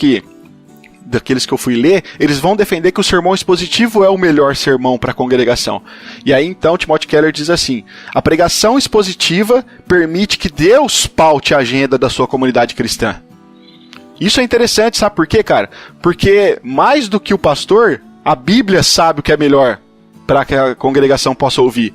daqueles que eu fui ler, eles vão defender que o sermão expositivo é o melhor sermão para a congregação. E aí então Timothy Keller diz assim: a pregação expositiva permite que Deus paute a agenda da sua comunidade cristã. Isso é interessante, sabe por quê, cara? Porque mais do que o pastor, a Bíblia sabe o que é melhor para que a congregação possa ouvir.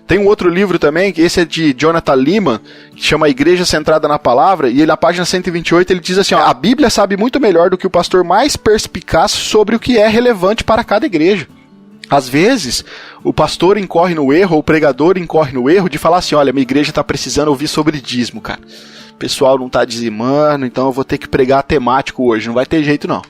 Tem um outro livro também, que esse é de Jonathan Leeman, que chama Igreja Centrada na Palavra, e ele, na página 128, ele diz assim, ó, a Bíblia sabe muito melhor do que o pastor mais perspicaz sobre o que é relevante para cada igreja. Às vezes, o pastor incorre no erro, ou o pregador incorre no erro de falar assim, olha, minha igreja está precisando ouvir sobre dízimo, cara. O pessoal não está dizimando, então eu vou ter que pregar temático hoje, não vai ter jeito não.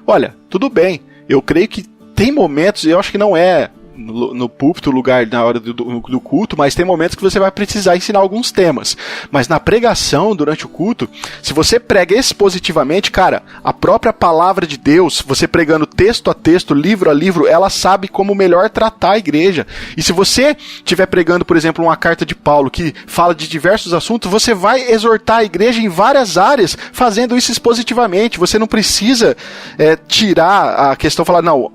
Olha, tudo bem, eu creio que tem momentos, eu acho que não é no púlpito, lugar na hora do culto, mas tem momentos que você vai precisar ensinar alguns temas. Mas na pregação, durante o culto, se você prega expositivamente, cara, a própria palavra de Deus, você pregando texto a texto, livro a livro, ela sabe como melhor tratar a igreja. E se você estiver pregando, por exemplo, uma carta de Paulo que fala de diversos assuntos, você vai exortar a igreja em várias áreas, fazendo isso expositivamente. Você não precisa tirar a questão, falar, não,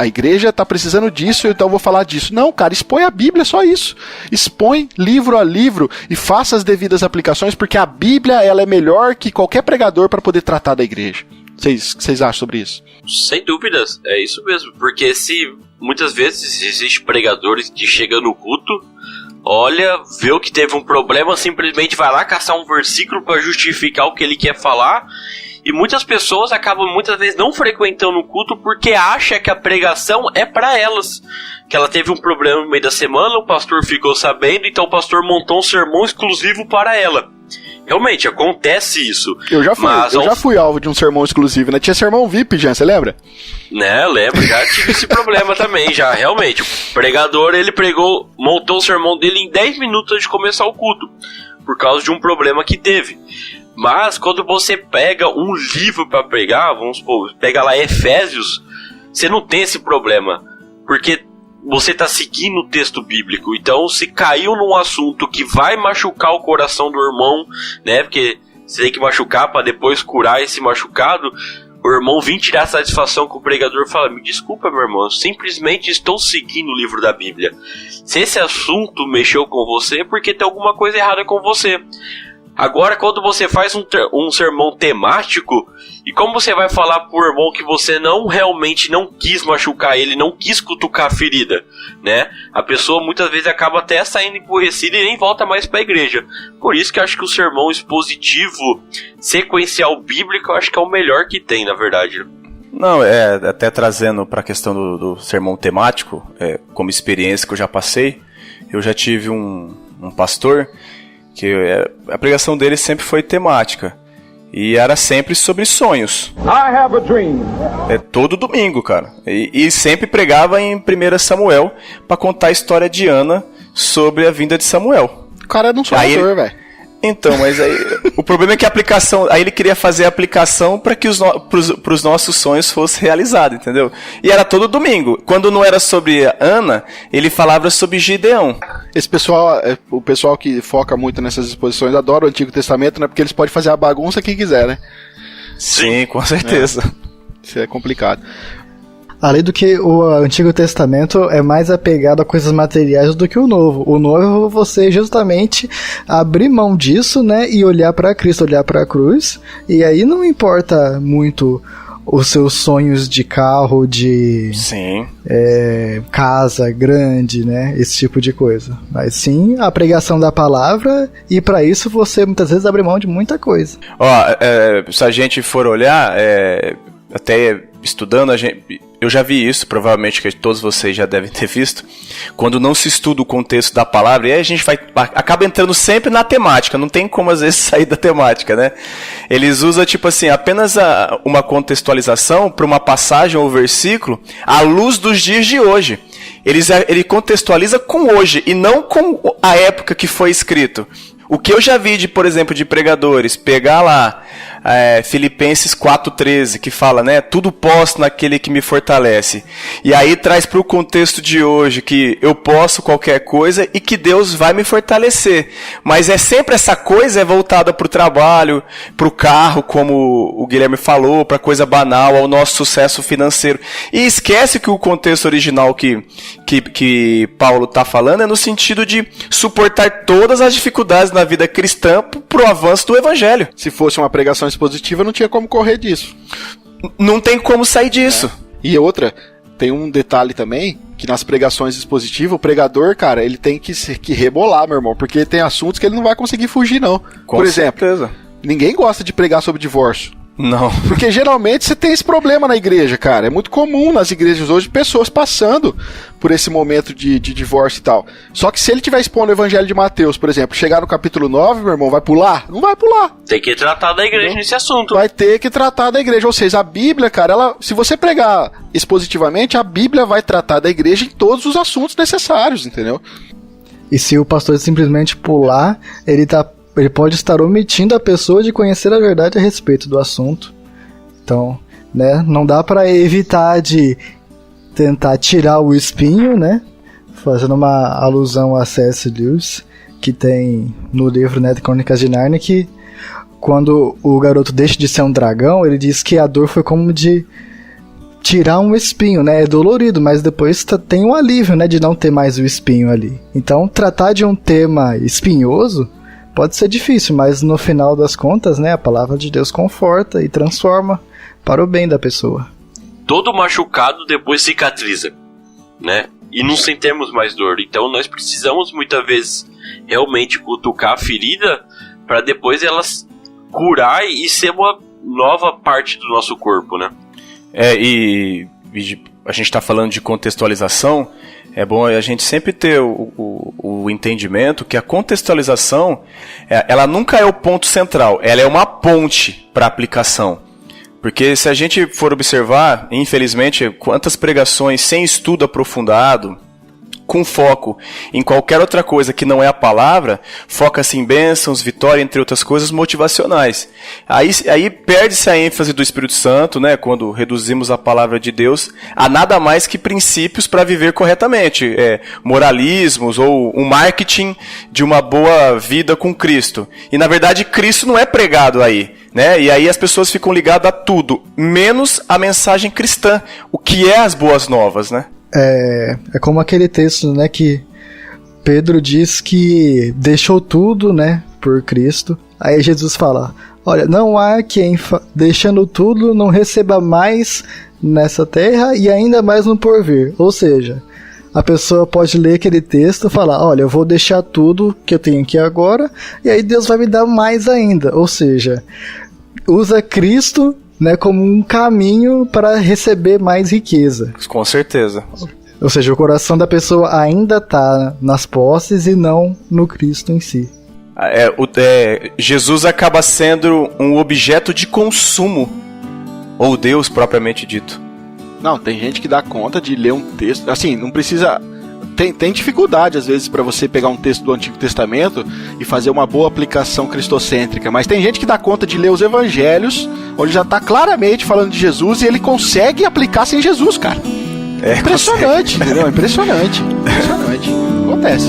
a igreja está precisando disso, então eu vou falar disso. Não, cara, expõe a Bíblia, só isso. Expõe livro a livro e faça as devidas aplicações, porque a Bíblia ela é melhor que qualquer pregador para poder tratar da igreja. Vocês acham sobre isso? Sem dúvidas, é isso mesmo. Porque se muitas vezes existem pregadores que chegam no culto, olha, vê que teve um problema, simplesmente vai lá caçar um versículo para justificar o que ele quer falar. E muitas pessoas acabam muitas vezes não frequentando o culto porque acham que a pregação é para elas. Que ela teve um problema no meio da semana, o pastor ficou sabendo, então o pastor montou um sermão exclusivo para ela. Realmente, acontece isso. Eu já fui alvo de um sermão exclusivo, né? Tinha sermão VIP, já, você lembra? Né, lembro, já tive esse problema também, já, realmente. O pregador, ele montou o sermão dele em 10 minutos antes de começar o culto, por causa de um problema que teve. Mas quando você pega um livro para pregar, vamos supor, pega lá Efésios, você não tem esse problema, porque você está seguindo o texto bíblico. Então, se caiu num assunto que vai machucar o coração do irmão, né? Porque você tem que machucar pra depois curar esse machucado, o irmão vir tirar satisfação com o pregador e fala: me desculpa, meu irmão, eu simplesmente estou seguindo o livro da Bíblia. Se esse assunto mexeu com você, é porque tem alguma coisa errada com você. Agora, quando você faz um sermão temático, e como você vai falar pro irmão que você realmente não quis machucar ele, não quis cutucar a ferida, né? A pessoa muitas vezes acaba até saindo emburrecida e nem volta mais pra igreja. Por isso que eu acho que o sermão expositivo, sequencial bíblico, eu acho que é o melhor que tem, na verdade. Não, até trazendo para a questão do sermão temático, como experiência que eu já passei, eu já tive um pastor que a pregação dele sempre foi temática. E era sempre sobre sonhos. I have a dream. Todo domingo, cara. E sempre pregava em 1 Samuel para contar a história de Ana sobre a vinda de Samuel. O cara era um sonhador, velho. Então, mas aí o problema é que a aplicação, aí ele queria fazer a aplicação para que pros nossos sonhos fosse realizado, entendeu? E era todo domingo. Quando não era sobre Ana, ele falava sobre Gideão. Esse pessoal, o pessoal que foca muito nessas exposições adora o Antigo Testamento, né? Porque eles podem fazer a bagunça que quiser, né? Sim, com certeza. Isso é complicado. Além do que o Antigo Testamento é mais apegado a coisas materiais do que o Novo. O Novo é você justamente abrir mão disso, né, e olhar para Cristo, olhar para a cruz. E aí não importa muito os seus sonhos de carro, de casa grande, né, esse tipo de coisa. Mas sim a pregação da palavra, e para isso você muitas vezes abre mão de muita coisa. Se a gente for olhar, até estudando, eu já vi isso, provavelmente que todos vocês já devem ter visto, quando não se estuda o contexto da palavra, e aí a gente acaba entrando sempre na temática, não tem como às vezes sair da temática, né? Eles usam, tipo assim, apenas uma contextualização para uma passagem ou versículo à luz dos dias de hoje. Ele contextualiza com hoje e não com a época que foi escrito. O que eu já vi, por exemplo, de pregadores, pegar lá Filipenses 4,13, que fala, né, tudo posso naquele que me fortalece. E aí traz para o contexto de hoje que eu posso qualquer coisa e que Deus vai me fortalecer. Mas sempre essa coisa voltada para o trabalho, para o carro, como o Guilherme falou, para coisa banal, ao nosso sucesso financeiro. E esquece que o contexto original que Paulo está falando é no sentido de suportar todas as dificuldades na vida cristã para o avanço do evangelho. Se fosse uma pregação expositiva, não tinha como correr disso. Não tem como sair disso. E outra, tem um detalhe também, que nas pregações expositivas, o pregador, cara, ele tem que rebolar, meu irmão, porque tem assuntos que ele não vai conseguir fugir, não. Por exemplo, ninguém gosta de pregar sobre divórcio. Não. Porque geralmente você tem esse problema na igreja, cara. É muito comum nas igrejas hoje pessoas passando por esse momento de divórcio e tal. Só que se ele estiver expondo o evangelho de Mateus, por exemplo, chegar no capítulo 9, meu irmão, vai pular? Não vai pular. Tem que tratar da igreja nesse assunto. Vai ter que tratar da igreja. Ou seja, a Bíblia, cara, se você pregar expositivamente, a Bíblia vai tratar da igreja em todos os assuntos necessários, entendeu? E se o pastor simplesmente pular, ele pode estar omitindo a pessoa de conhecer a verdade a respeito do assunto. Então, né, não dá para evitar de tentar tirar o espinho, né, fazendo uma alusão a C.S. Lewis, que tem no livro, né, de Crônicas de Nárnia, que quando o garoto deixa de ser um dragão, ele diz que a dor foi como de tirar um espinho, né, é dolorido, mas depois tem um alívio, né, de não ter mais o espinho ali. Então, tratar de um tema espinhoso pode ser difícil, mas no final das contas, né, a palavra de Deus conforta e transforma para o bem da pessoa. Todo machucado depois cicatriza, né? E não sentimos mais dor. Então nós precisamos muitas vezes realmente cutucar a ferida para depois elas curar e ser uma nova parte do nosso corpo, né? E a gente está falando de contextualização. É bom a gente sempre ter o entendimento que a contextualização, ela nunca é o ponto central, ela é uma ponte para a aplicação. Porque se a gente for observar, infelizmente, quantas pregações sem estudo aprofundado, com foco em qualquer outra coisa que não é a palavra, foca-se em bênçãos, vitória, entre outras coisas motivacionais. Aí perde-se a ênfase do Espírito Santo, né, quando reduzimos a palavra de Deus a nada mais que princípios para viver corretamente, moralismos ou um marketing de uma boa vida com Cristo. E na verdade Cristo não é pregado aí, né? E aí as pessoas ficam ligadas a tudo, menos a mensagem cristã, o que é as boas novas, né? É como aquele texto, né, que Pedro diz que deixou tudo, né, por Cristo. Aí Jesus fala, olha, não há quem deixando tudo não receba mais nessa terra e ainda mais no porvir. Ou seja, a pessoa pode ler aquele texto e falar, olha, eu vou deixar tudo que eu tenho aqui agora e aí Deus vai me dar mais ainda. Ou seja, usa Cristo, né, como um caminho para receber mais riqueza. Com certeza. Ou seja, o coração da pessoa ainda está nas posses e não no Cristo em si. Jesus acaba sendo um objeto de consumo, ou Deus propriamente dito. Não, tem gente que dá conta de ler um texto, assim, não precisa... Tem dificuldade, às vezes, para você pegar um texto do Antigo Testamento e fazer uma boa aplicação cristocêntrica, mas tem gente que dá conta de ler os evangelhos, onde já está claramente falando de Jesus, e ele consegue aplicar sem Jesus, cara. Impressionante, entendeu? Impressionante. Acontece.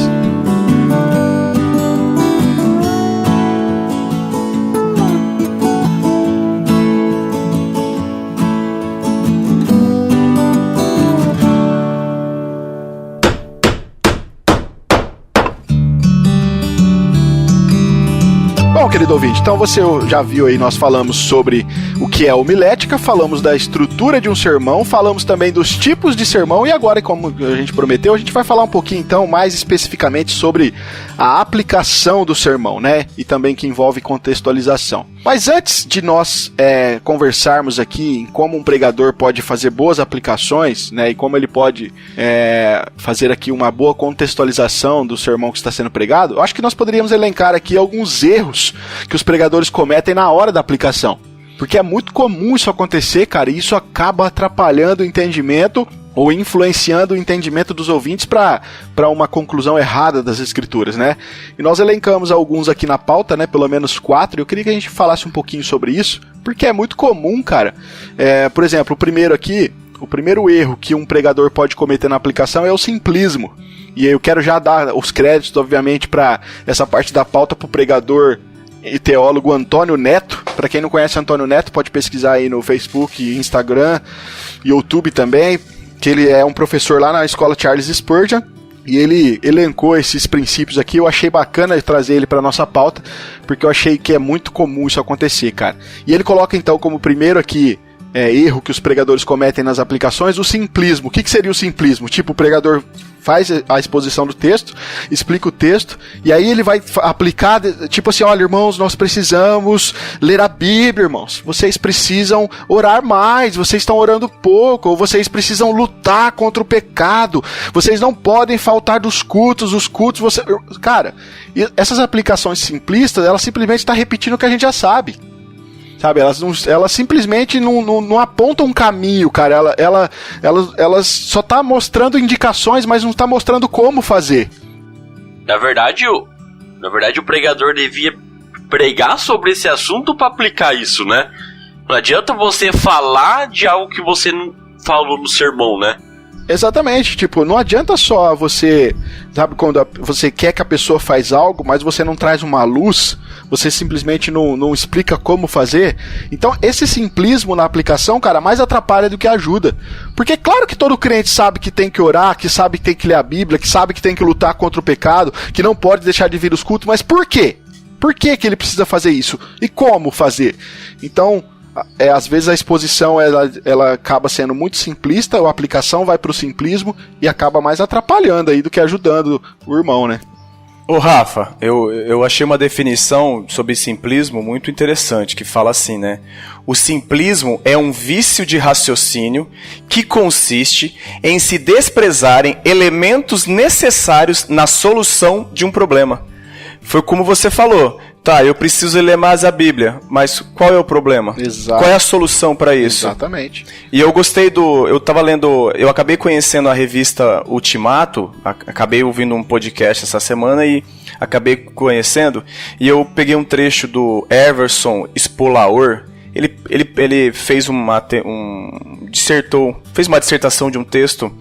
Bom, querido ouvinte, então você já viu aí, nós falamos sobre o que é homilética, falamos da estrutura de um sermão, falamos também dos tipos de sermão e agora, como a gente prometeu, a gente vai falar um pouquinho então mais especificamente sobre a aplicação do sermão, né? E também que envolve contextualização. Mas antes de nós conversarmos aqui em como um pregador pode fazer boas aplicações, né? E como ele pode fazer aqui uma boa contextualização do sermão que está sendo pregado, eu acho que nós poderíamos elencar aqui alguns erros que os pregadores cometem na hora da aplicação. Porque é muito comum isso acontecer, cara, e isso acaba atrapalhando o entendimento ou influenciando o entendimento dos ouvintes para uma conclusão errada das escrituras, né? E nós elencamos alguns aqui na pauta, né? Pelo menos 4, eu queria que a gente falasse um pouquinho sobre isso, porque é muito comum, cara. Por exemplo, o primeiro erro que um pregador pode cometer na aplicação é o simplismo. E eu quero já dar os créditos, obviamente, para essa parte da pauta para o pregador e teólogo Antônio Neto. Para quem não conhece Antônio Neto, pode pesquisar aí no Facebook, Instagram, YouTube também, que ele é um professor lá na escola Charles Spurgeon, e ele elencou esses princípios aqui. Eu achei bacana trazer ele para nossa pauta, porque eu achei que é muito comum isso acontecer, cara. E ele coloca então como primeiro aqui erro que os pregadores cometem nas aplicações, o simplismo. O que seria o simplismo? Tipo, o pregador faz a exposição do texto, explica o texto, e aí ele vai aplicar, tipo assim, olha, irmãos, nós precisamos ler a Bíblia, irmãos. Vocês precisam orar mais, vocês estão orando pouco, ou vocês precisam lutar contra o pecado, vocês não podem faltar dos cultos, Cara, essas aplicações simplistas, ela simplesmente está repetindo o que a gente já sabe. Sabe, elas simplesmente não apontam um caminho, cara. Elas só tá mostrando indicações, mas não tá mostrando como fazer. Na verdade, o pregador devia pregar sobre esse assunto para aplicar isso, né? Não adianta você falar de algo que você não falou no sermão, né? Exatamente, tipo, não adianta só você, sabe, quando você quer que a pessoa faz algo, mas você não traz uma luz, você simplesmente não explica como fazer. Então, esse simplismo na aplicação, cara, mais atrapalha do que ajuda. Porque claro que todo crente sabe que tem que orar, que sabe que tem que ler a Bíblia, que sabe que tem que lutar contra o pecado, que não pode deixar de vir os cultos, mas por quê? Por que ele precisa fazer isso? E como fazer? Então, às vezes a exposição ela acaba sendo muito simplista, a aplicação vai para o simplismo e acaba mais atrapalhando aí do que ajudando o irmão, né? Ô Rafa, eu achei uma definição sobre simplismo muito interessante, que fala assim, né? O simplismo é um vício de raciocínio que consiste em se desprezarem elementos necessários na solução de um problema. Foi como você falou, Tá, eu preciso ler mais a Bíblia, mas qual é o problema? Exato. Qual é a solução para isso? Exatamente. E eu gostei eu acabei conhecendo a revista Ultimato, acabei ouvindo um podcast essa semana e acabei conhecendo, e eu peguei um trecho do Everson Spolaor. Ele fez uma dissertação de um texto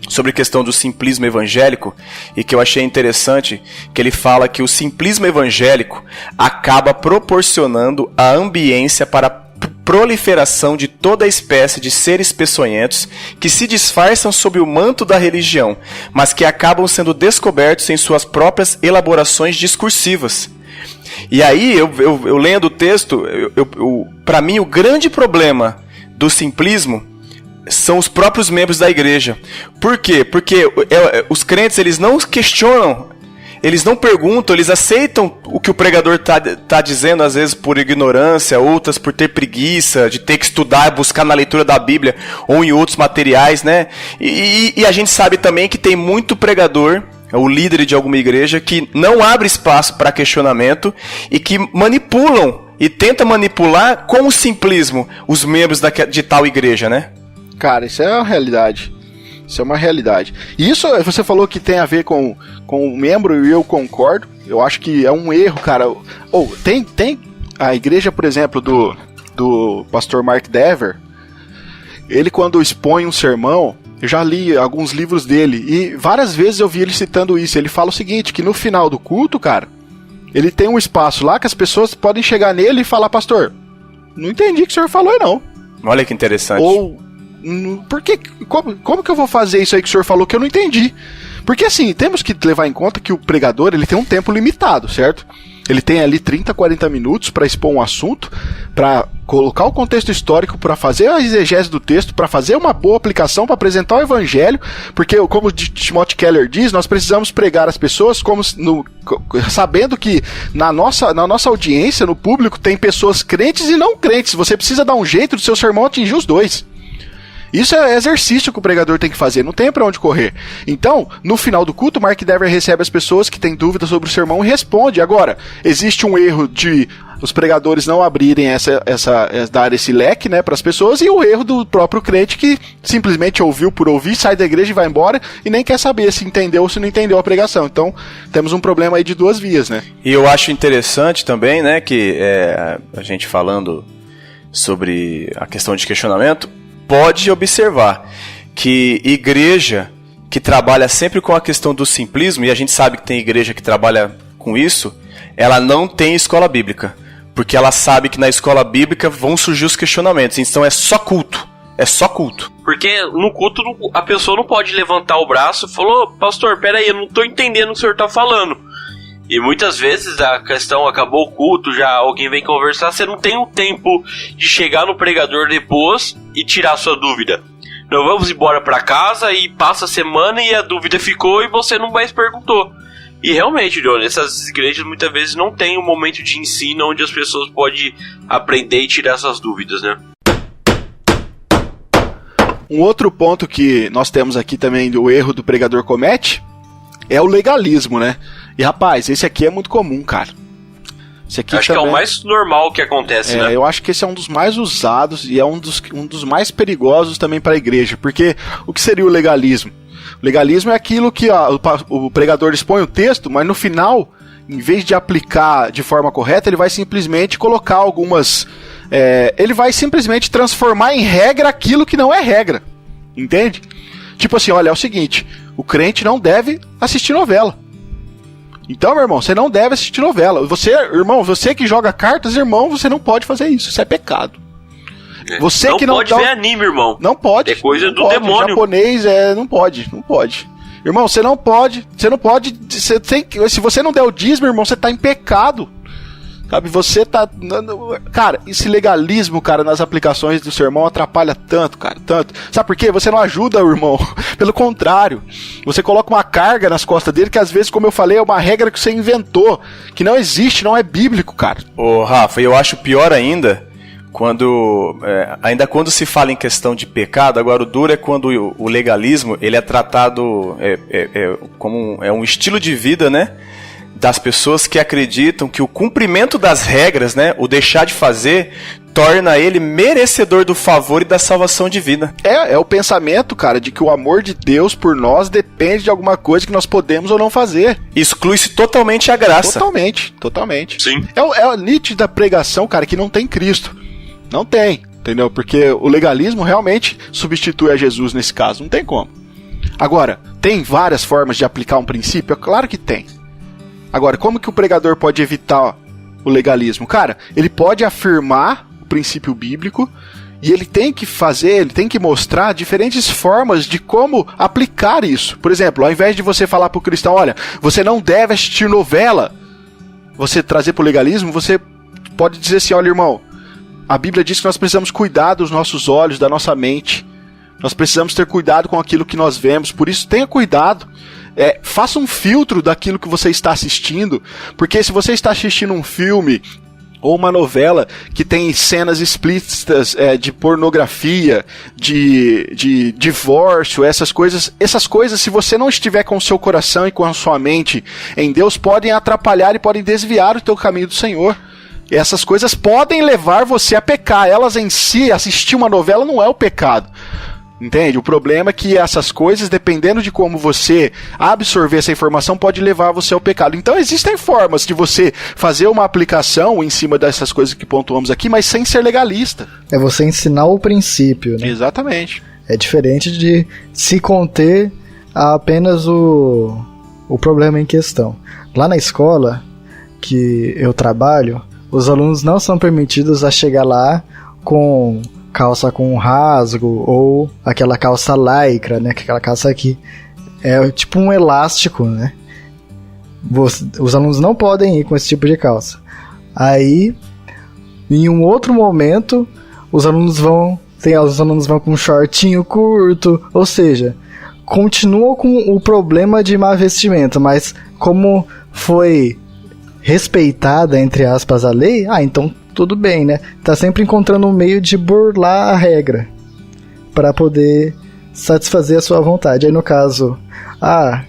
sobre a questão do simplismo evangélico, e que eu achei interessante, que ele fala que o simplismo evangélico acaba proporcionando a ambiência para a proliferação de toda espécie de seres peçonhentos que se disfarçam sob o manto da religião, mas que acabam sendo descobertos em suas próprias elaborações discursivas. E aí, eu lendo o texto, para mim o grande problema do simplismo são os próprios membros da igreja. Por quê? Porque os crentes, eles não questionam, eles não perguntam, eles aceitam o que o pregador tá dizendo, às vezes por ignorância, outras por ter preguiça, de ter que estudar, buscar na leitura da Bíblia ou em outros materiais, né? E a gente sabe também que tem muito pregador, o líder de alguma igreja, que não abre espaço para questionamento e que manipulam e tenta manipular com o simplismo os membros de tal igreja, né? Cara, isso é uma realidade. Isso é uma realidade. E isso você falou que tem a ver com o membro, e eu concordo. Eu acho que é um erro, cara. Tem a igreja, por exemplo, do pastor Mark Dever. Ele, quando expõe um sermão, eu já li alguns livros dele, e várias vezes eu vi ele citando isso. Ele fala o seguinte, que no final do culto, cara, ele tem um espaço lá que as pessoas podem chegar nele e falar: pastor, não entendi o que o senhor falou aí não. Olha que interessante. Ou, por que, como que eu vou fazer isso aí que o senhor falou que eu não entendi? Porque assim, temos que levar em conta que o pregador, ele tem um tempo limitado, certo? Ele tem ali 30, 40 minutos para expor um assunto, para colocar o contexto histórico, para fazer a exegese do texto, para fazer uma boa aplicação, para apresentar o evangelho, porque, como Timothy Keller diz, nós precisamos pregar as pessoas sabendo que na nossa audiência, no público, tem pessoas crentes e não crentes. Você precisa dar um jeito do seu sermão atingir os dois. Isso é exercício que o pregador tem que fazer, não tem pra onde correr. Então, no final do culto, Mark Dever recebe as pessoas que têm dúvidas sobre o sermão e responde. Agora, existe um erro de os pregadores não abrirem dar esse leque, né, para as pessoas, e o erro do próprio crente que simplesmente ouviu por ouvir, sai da igreja e vai embora e nem quer saber se entendeu ou se não entendeu a pregação. Então, temos um problema aí de duas vias, né? E eu acho interessante também, né, que a gente falando sobre a questão de questionamento, pode observar que igreja que trabalha sempre com a questão do simplismo, e a gente sabe que tem igreja que trabalha com isso, ela não tem escola bíblica, porque ela sabe que na escola bíblica vão surgir os questionamentos, então é só culto. É só culto. Porque no culto a pessoa não pode levantar o braço e falar: ô, pastor, peraí, eu não tô entendendo o que o senhor tá falando. E muitas vezes a questão acabou o culto, já alguém vem conversar, você não tem o tempo de chegar no pregador depois e tirar sua dúvida. Nós vamos embora pra casa e passa a semana e a dúvida ficou e você não mais perguntou. E realmente, Johnny, essas igrejas muitas vezes não tem um momento de ensino onde as pessoas podem aprender e tirar essas dúvidas, né? Um outro ponto que nós temos aqui também do erro do pregador comete é o legalismo, né? E rapaz, esse aqui é muito comum, cara. Esse aqui acho também, que é o mais normal que acontece, né? Eu acho que esse é um dos mais usados e é um dos mais perigosos também para a igreja. Porque o que seria o legalismo? O legalismo é aquilo que o pregador expõe o texto, mas no final, em vez de aplicar de forma correta, ele vai simplesmente colocar algumas... ele vai simplesmente transformar em regra aquilo que não é regra. Entende? Tipo assim, olha, é o seguinte: o crente não deve assistir novela. Então, meu irmão, você não deve assistir novela. Você que joga cartas, irmão, você não pode fazer isso. Isso é pecado. Você não que não pode ver anime, irmão. Não pode. É coisa não do pode. demônio. O japonês não pode. Irmão, você não pode. Se você não der o dízimo, irmão, você tá em pecado. Sabe, você tá... Cara, esse legalismo, cara, nas aplicações do sermão atrapalha tanto, cara, tanto. Sabe por quê? Você não ajuda o irmão. Pelo contrário, você coloca uma carga nas costas dele que às vezes, como eu falei, é uma regra que você inventou, que não existe, não é bíblico, cara. Ô, Rafa, eu acho pior ainda quando se fala em questão de pecado. Agora, o duro é quando o legalismo, ele é tratado como um estilo de vida, né? das pessoas que acreditam que o cumprimento das regras, né, o deixar de fazer, torna ele merecedor do favor e da salvação divina. É o pensamento, cara, de que o amor de Deus por nós depende de alguma coisa que nós podemos ou não fazer. Exclui-se totalmente a graça. Totalmente. Sim. É a nítida pregação, cara, que não tem Cristo. Não tem, entendeu? Porque o legalismo realmente substitui a Jesus nesse caso, não tem como. Agora, tem várias formas de aplicar um princípio? É claro que tem. Agora, como que o pregador pode evitar o legalismo? Cara, ele pode afirmar o princípio bíblico e ele tem que mostrar diferentes formas de como aplicar isso. Por exemplo, ao invés de você falar para o cristão, olha, você não deve assistir novela, você trazer para o legalismo, você pode dizer assim, olha, irmão, a Bíblia diz que nós precisamos cuidar dos nossos olhos, da nossa mente. Nós precisamos ter cuidado com aquilo que nós vemos, por isso tenha cuidado. Faça um filtro daquilo que você está assistindo, porque se você está assistindo um filme ou uma novela que tem cenas explícitas de pornografia, de divórcio, essas coisas, se você não estiver com o seu coração e com a sua mente em Deus, podem atrapalhar e podem desviar o teu caminho do Senhor. Essas coisas podem levar você a pecar. Elas em si, assistir uma novela não é o pecado. Entende? O problema é que essas coisas, dependendo de como você absorver essa informação, pode levar você ao pecado. Então existem formas de você fazer uma aplicação em cima dessas coisas que pontuamos aqui, mas sem ser legalista. É você ensinar o princípio, né? Exatamente. É diferente de se conter a apenas o problema em questão. Lá na escola que eu trabalho, os alunos não são permitidos a chegar lá com calça com rasgo ou aquela calça lycra, né? Aquela calça que é tipo um elástico, né? Os alunos não podem ir com esse tipo de calça. Aí, em um outro momento, os alunos vão com um shortinho curto, ou seja, continuam com o problema de má vestimenta, mas como foi respeitada, entre aspas, a lei, então tudo bem, né? Tá sempre encontrando um meio de burlar a regra para poder satisfazer a sua vontade. Aí no caso,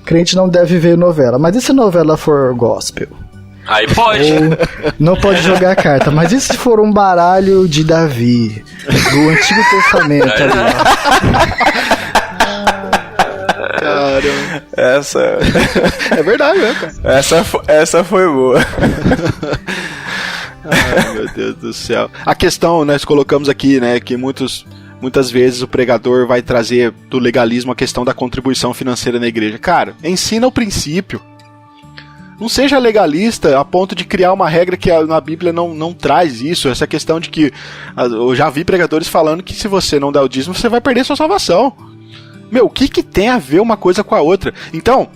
crente não deve ver novela, mas e se a novela for gospel? Aí pode. Ou não pode jogar carta, mas e se for um baralho de Davi, do Antigo Testamento? Essa é verdade, né, cara? Essa foi boa. Ai, meu Deus do céu. A questão, nós colocamos aqui, né, que muitas vezes o pregador vai trazer do legalismo a questão da contribuição financeira na igreja. Cara, ensina o princípio. Não seja legalista a ponto de criar uma regra que na Bíblia não traz isso. Essa questão de que eu já vi pregadores falando que se você não der o dízimo, você vai perder sua salvação. Meu, o que tem a ver uma coisa com a outra? Então,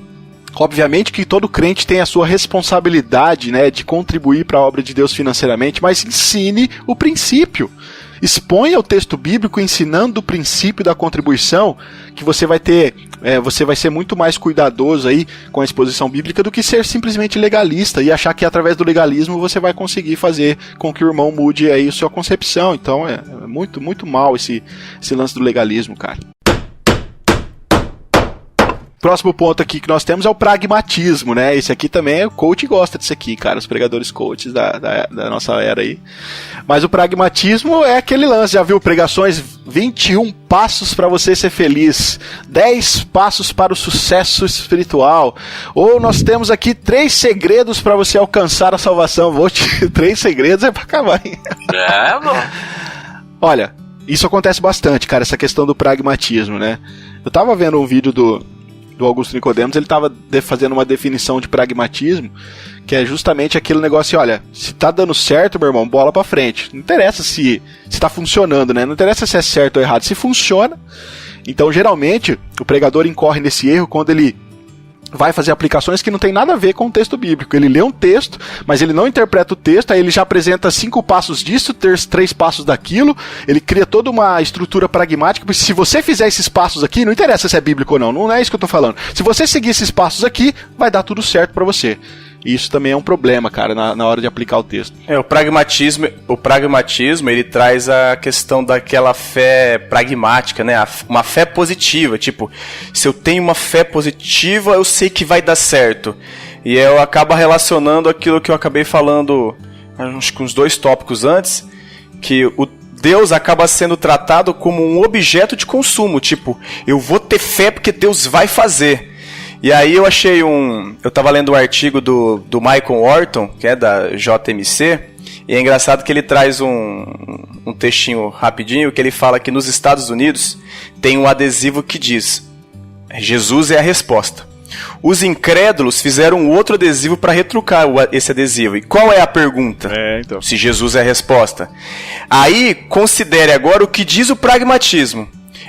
obviamente que todo crente tem a sua responsabilidade, né, de contribuir para a obra de Deus financeiramente, mas ensine o princípio. Exponha o texto bíblico ensinando o princípio da contribuição, que você vai ter, você vai ser muito mais cuidadoso aí com a exposição bíblica do que ser simplesmente legalista e achar que através do legalismo você vai conseguir fazer com que o irmão mude aí a sua concepção. Então é muito, muito mal esse lance do legalismo, cara. Próximo ponto aqui que nós temos é o pragmatismo, né? Esse aqui também, o coach gosta disso aqui, cara, os pregadores coaches da nossa era aí. Mas o pragmatismo é aquele lance, já viu? Pregações 21 passos para você ser feliz, 10 passos para o sucesso espiritual. Ou nós temos aqui 3 segredos para você alcançar a salvação. 3 segredos é pra acabar, hein? Mano. Olha, isso acontece bastante, cara, essa questão do pragmatismo, né? Eu tava vendo um vídeo do Augusto Nicodemos, ele estava fazendo uma definição de pragmatismo, que é justamente aquele negócio, olha, se tá dando certo, meu irmão, bola pra frente. Não interessa se tá funcionando, né? Não interessa se é certo ou errado, se funciona. Então, geralmente, o pregador incorre nesse erro quando ele vai fazer aplicações que não tem nada a ver com o texto bíblico. Ele lê um texto, mas ele não interpreta o texto, aí ele já apresenta 5 passos disso, 3 passos daquilo, ele cria toda uma estrutura pragmática, porque se você fizer esses passos aqui, não interessa se é bíblico ou não, não é isso que eu tô falando. Se você seguir esses passos aqui, vai dar tudo certo pra você. E isso também é um problema, cara, na hora de aplicar o texto. O pragmatismo, ele traz a questão daquela fé pragmática, né? Uma fé positiva, tipo, se eu tenho uma fé positiva, eu sei que vai dar certo. E eu acabo relacionando aquilo que eu acabei falando, acho que uns 2 tópicos antes, que o Deus acaba sendo tratado como um objeto de consumo, tipo, eu vou ter fé porque Deus vai fazer. E aí eu achei eu tava lendo um artigo do Michael Orton, que é da JMC, e é engraçado que ele traz um textinho rapidinho, que ele fala que nos Estados Unidos tem um adesivo que diz: Jesus é a resposta. Os incrédulos fizeram um outro adesivo para retrucar esse adesivo. E qual é a pergunta? Então. Se Jesus é a resposta. Aí, considere agora o que diz o pragmatismo.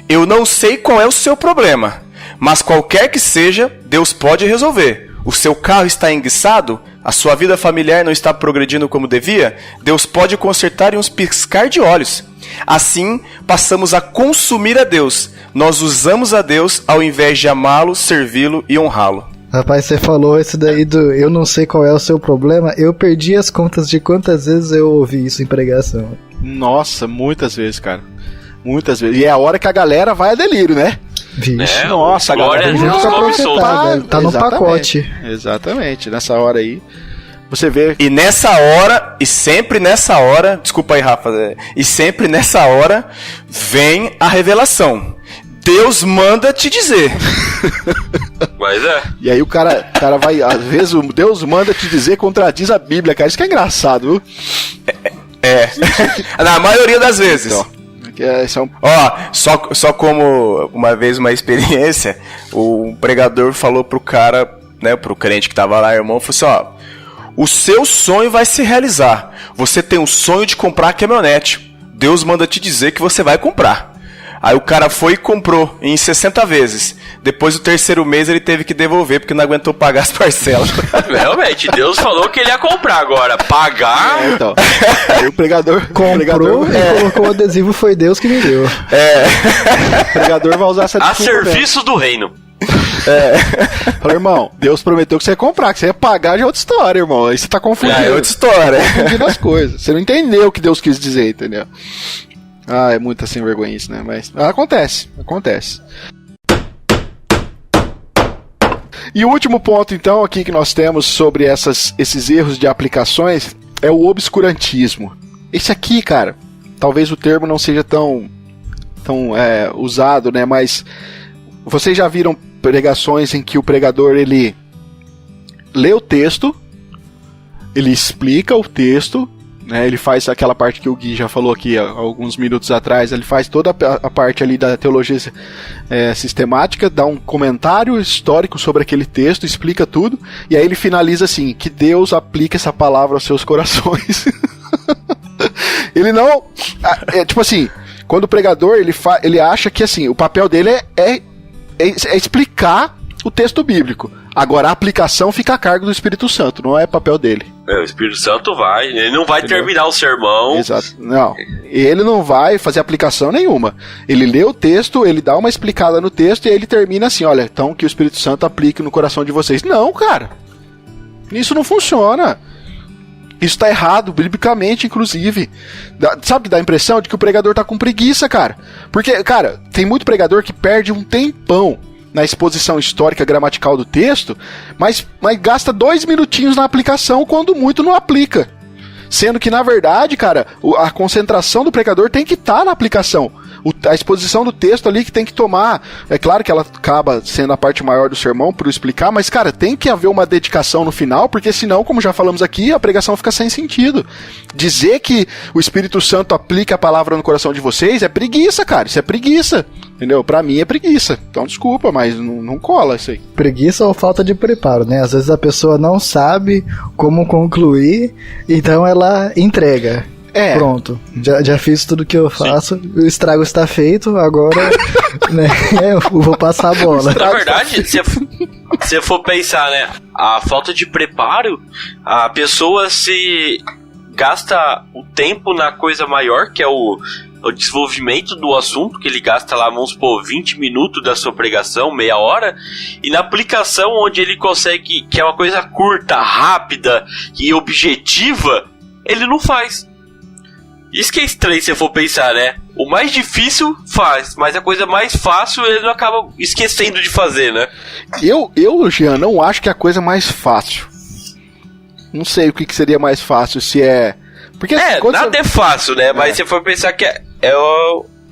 Eu não sei qual é o seu problema, mas qualquer que seja, Deus pode resolver. O seu carro está enguiçado? A sua vida familiar não está progredindo como devia? Deus pode consertar em uns piscar de olhos. Assim, passamos a consumir a Deus. Nós usamos a Deus ao invés de amá-lo, servi-lo e honrá-lo. Rapaz, você falou esse daí do eu não sei qual é o seu problema. Eu perdi as contas de quantas vezes eu ouvi isso em pregação. Nossa, muitas vezes, cara. Muitas vezes. E é a hora que a galera vai a delírio, né? Vixe. Nossa, a glória galera a Deus, vai come solto. Tá no pacote. Exatamente. Nessa hora aí, você vê... E nessa hora, e sempre nessa hora, desculpa aí, Rafa, e sempre nessa hora, vem a revelação. Deus manda te dizer. Mas é. E aí o cara vai, às vezes o Deus manda te dizer, contradiz a Bíblia, cara. Isso que é engraçado, viu? Na maioria das vezes. Então, esse é um... Ó, só como uma vez uma experiência, o pregador falou pro cara, né, pro crente que tava lá, irmão, falou assim, ó, o seu sonho vai se realizar. Você tem um sonho de comprar a caminhonete. Deus manda te dizer que você vai comprar. Aí o cara foi e comprou em 60 vezes. Depois do 3º mês ele teve que devolver porque não aguentou pagar as parcelas. Realmente, Deus falou que ele ia comprar agora. Pagar... Então, aí o pregador... Comprou e colocou o adesivo, foi Deus que me deu. O pregador vai usar essa a desculpa serviço do reino. Fala, irmão, Deus prometeu que você ia comprar, que você ia pagar, já é outra história, irmão. Aí você tá confundindo. É outra história. Confundindo as coisas. Você não entendeu o que Deus quis dizer, entendeu? Ah, é muita sem vergonha isso, né? Mas acontece. E o último ponto, então, aqui que nós temos sobre esses erros de aplicações é o obscurantismo. Esse aqui, cara, talvez o termo não seja tão usado, né? Mas vocês já viram pregações em que o pregador, ele lê o texto, ele explica o texto, né, ele faz aquela parte que o Gui já falou aqui há alguns minutos atrás, ele faz toda a parte ali da teologia sistemática, dá um comentário histórico sobre aquele texto, explica tudo, e aí ele finaliza assim, que Deus aplique essa palavra aos seus corações. Ele não... tipo assim, quando o pregador, ele acha que assim, o papel dele é explicar o texto bíblico. Agora a aplicação fica a cargo do Espírito Santo, não é papel dele. O Espírito Santo vai, ele não vai terminar o sermão. Exato. Não, ele não vai fazer aplicação nenhuma. Ele lê o texto, ele dá uma explicada no texto e aí ele termina assim, olha, então que o Espírito Santo aplique no coração de vocês. Não, cara. Isso não funciona. Isso tá errado, biblicamente, inclusive. Sabe, dá a impressão de que o pregador tá com preguiça, cara. Porque, cara, tem muito pregador que perde um tempão na exposição histórica gramatical do texto, mas gasta 2 minutinhos na aplicação, quando muito não aplica. Sendo que, na verdade, cara, a concentração do pregador tem que estar na aplicação. A exposição do texto ali que tem que tomar... É claro que ela acaba sendo a parte maior do sermão por explicar, mas, cara, tem que haver uma dedicação no final, porque senão, como já falamos aqui, a pregação fica sem sentido. Dizer que o Espírito Santo aplica a palavra no coração de vocês é preguiça, cara. Isso é preguiça. Entendeu? Pra mim é preguiça. Então, desculpa, mas não cola isso aí. Preguiça ou falta de preparo, né? Às vezes a pessoa não sabe como concluir, então ela entrega. Pronto, já fiz tudo que eu faço, o estrago está feito, agora né, eu vou passar a bola. Na verdade, se você for pensar, né, a falta de preparo, a pessoa se gasta o tempo na coisa maior, que é o desenvolvimento do assunto, que ele gasta lá, vamos supor, 20 minutos da sua pregação, meia hora, e na aplicação onde ele consegue, que é uma coisa curta, rápida e objetiva, ele não faz. Isso que é estranho se eu for pensar, né? O mais difícil faz, mas a coisa mais fácil ele não acaba esquecendo de fazer, né? Eu, Jean, não acho que é a coisa mais fácil. Não sei o que seria mais fácil, se é... Porque nada é fácil, né? Mas se for pensar que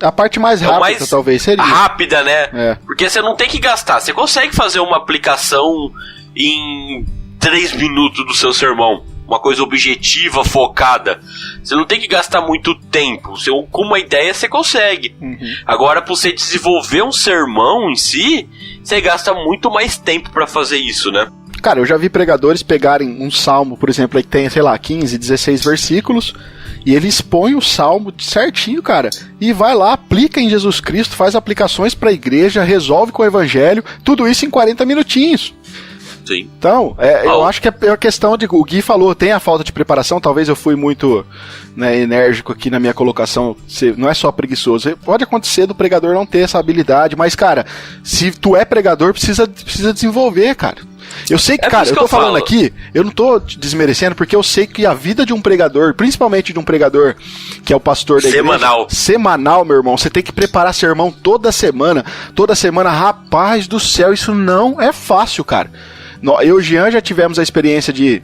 a parte mais rápida, talvez, seria. Rápida, né? É. Porque você não tem que gastar. Você consegue fazer uma aplicação em 3 minutos do seu sermão. Uma coisa objetiva, focada. Você não tem que gastar muito tempo. Com uma ideia você consegue. Uhum. Agora, pra você desenvolver um sermão em si, você gasta muito mais tempo pra fazer isso, né? Cara, eu já vi pregadores pegarem um salmo, por exemplo, aí que tem, sei lá, 15, 16 versículos, e ele expõe o salmo certinho, cara, e vai lá, aplica em Jesus Cristo, faz aplicações pra igreja, resolve com o evangelho, tudo isso em 40 minutinhos. Sim. Então, eu acho que é a questão de... O Gui falou, tem a falta de preparação, talvez eu fui muito, né, enérgico aqui na minha colocação, não é só preguiçoso, pode acontecer do pregador não ter essa habilidade, mas, cara, se tu é pregador, precisa desenvolver, cara. Eu sei que, cara, eu tô falando aqui, eu não tô desmerecendo, porque eu sei que a vida de um pregador, principalmente de um pregador que é o pastor da igreja... Semanal, meu irmão, você tem que preparar sermão toda semana, rapaz do céu, isso não é fácil, cara. Eu e o Jean já tivemos a experiência de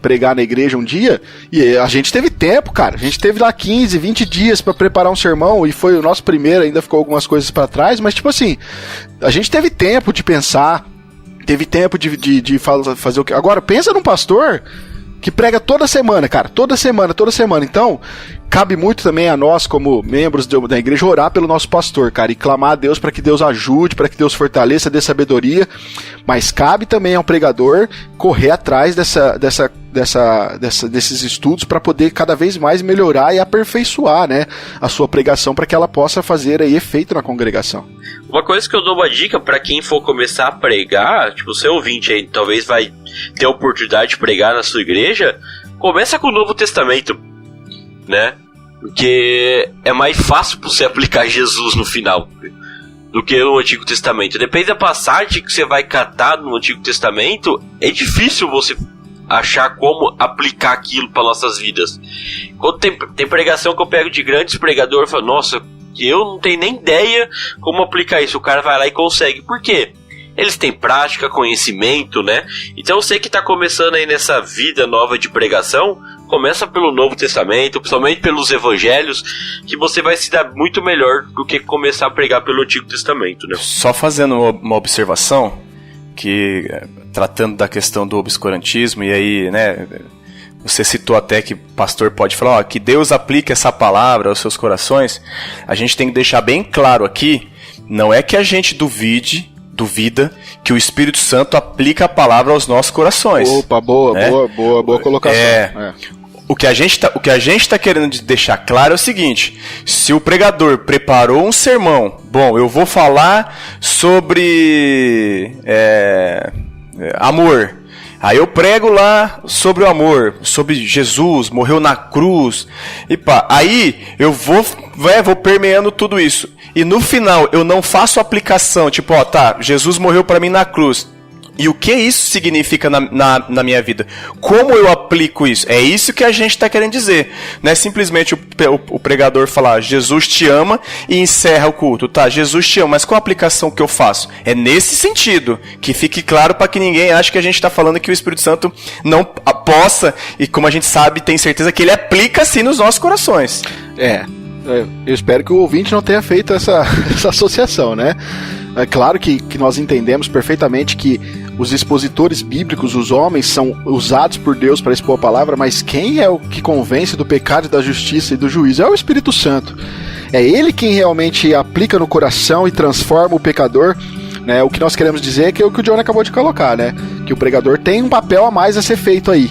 pregar na igreja um dia, e a gente teve tempo, cara. A gente teve lá 15, 20 dias pra preparar um sermão, e foi o nosso primeiro, ainda ficou algumas coisas pra trás, mas tipo assim, a gente teve tempo de pensar, teve tempo de fazer o que... Agora, pensa num pastor que prega toda semana, cara, toda semana. Então, cabe muito também a nós, como membros da igreja, orar pelo nosso pastor, cara, e clamar a Deus para que Deus ajude, para que Deus fortaleça, dê sabedoria, mas cabe também ao pregador correr atrás desses estudos para poder cada vez mais melhorar e aperfeiçoar, né, a sua pregação, para que ela possa fazer aí efeito na congregação. Uma coisa que eu dou uma dica para quem for começar a pregar, tipo, seu ouvinte aí talvez vai ter a oportunidade de pregar na sua igreja, começa com o Novo Testamento, né? Porque é mais fácil pra você aplicar Jesus no final do que no Antigo Testamento. Depende da passagem que você vai catar no Antigo Testamento, é difícil você achar como aplicar aquilo para nossas vidas. Quando tem pregação que eu pego de grandes pregadores e falo, nossa, eu não tenho nem ideia como aplicar isso. O cara vai lá e consegue. Por quê? Eles têm prática, conhecimento, né? Então você que está começando aí nessa vida nova de pregação, começa pelo Novo Testamento, principalmente pelos Evangelhos, que você vai se dar muito melhor do que começar a pregar pelo Antigo Testamento, né? Só fazendo uma observação, que tratando da questão do obscurantismo, e aí, né, você citou até que o pastor pode falar, ó, que Deus aplique essa palavra aos seus corações. A gente tem que deixar bem claro aqui, não é que a gente duvida que o Espírito Santo aplica a palavra aos nossos corações. Opa, boa, né? boa colocação. O que a gente tá querendo deixar claro é o seguinte: se o pregador preparou um sermão, bom, eu vou falar sobre amor. Aí eu prego lá sobre o amor, sobre Jesus, morreu na cruz, e pá, aí eu vou permeando tudo isso. E no final eu não faço aplicação, tipo, ó, tá, Jesus morreu pra mim na cruz. E o que isso significa na minha vida? Como eu aplico isso? É isso que a gente está querendo dizer. Não é simplesmente o pregador falar, Jesus te ama, e encerra o culto. Tá, Jesus te ama, mas qual a aplicação que eu faço? É nesse sentido, que fique claro para que ninguém ache que a gente está falando que o Espírito Santo não possa, e como a gente sabe, tem certeza que ele aplica sim nos nossos corações. Eu espero que o ouvinte não tenha feito essa associação, né? É claro que nós entendemos perfeitamente que os expositores bíblicos, os homens, são usados por Deus para expor a palavra, mas quem é o que convence do pecado, da justiça e do juízo? É o Espírito Santo. É Ele quem realmente aplica no coração e transforma o pecador, né? O que nós queremos dizer é que é o que o John acabou de colocar, né? Que o pregador tem um papel a mais a ser feito aí.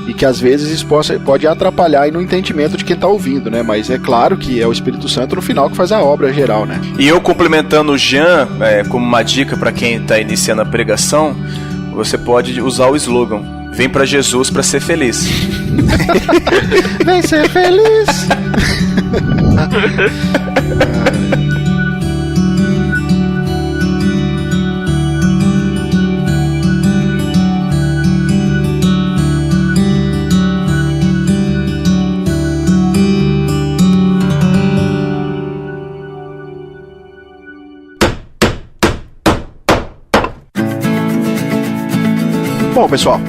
E que às vezes isso pode atrapalhar aí no entendimento de quem está ouvindo, né? Mas é claro que é o Espírito Santo no final que faz a obra geral, né? E eu complementando o Jean, como uma dica para quem está iniciando a pregação, você pode usar o slogan: vem para Jesus para ser feliz. Vem ser feliz. Bom, pessoal,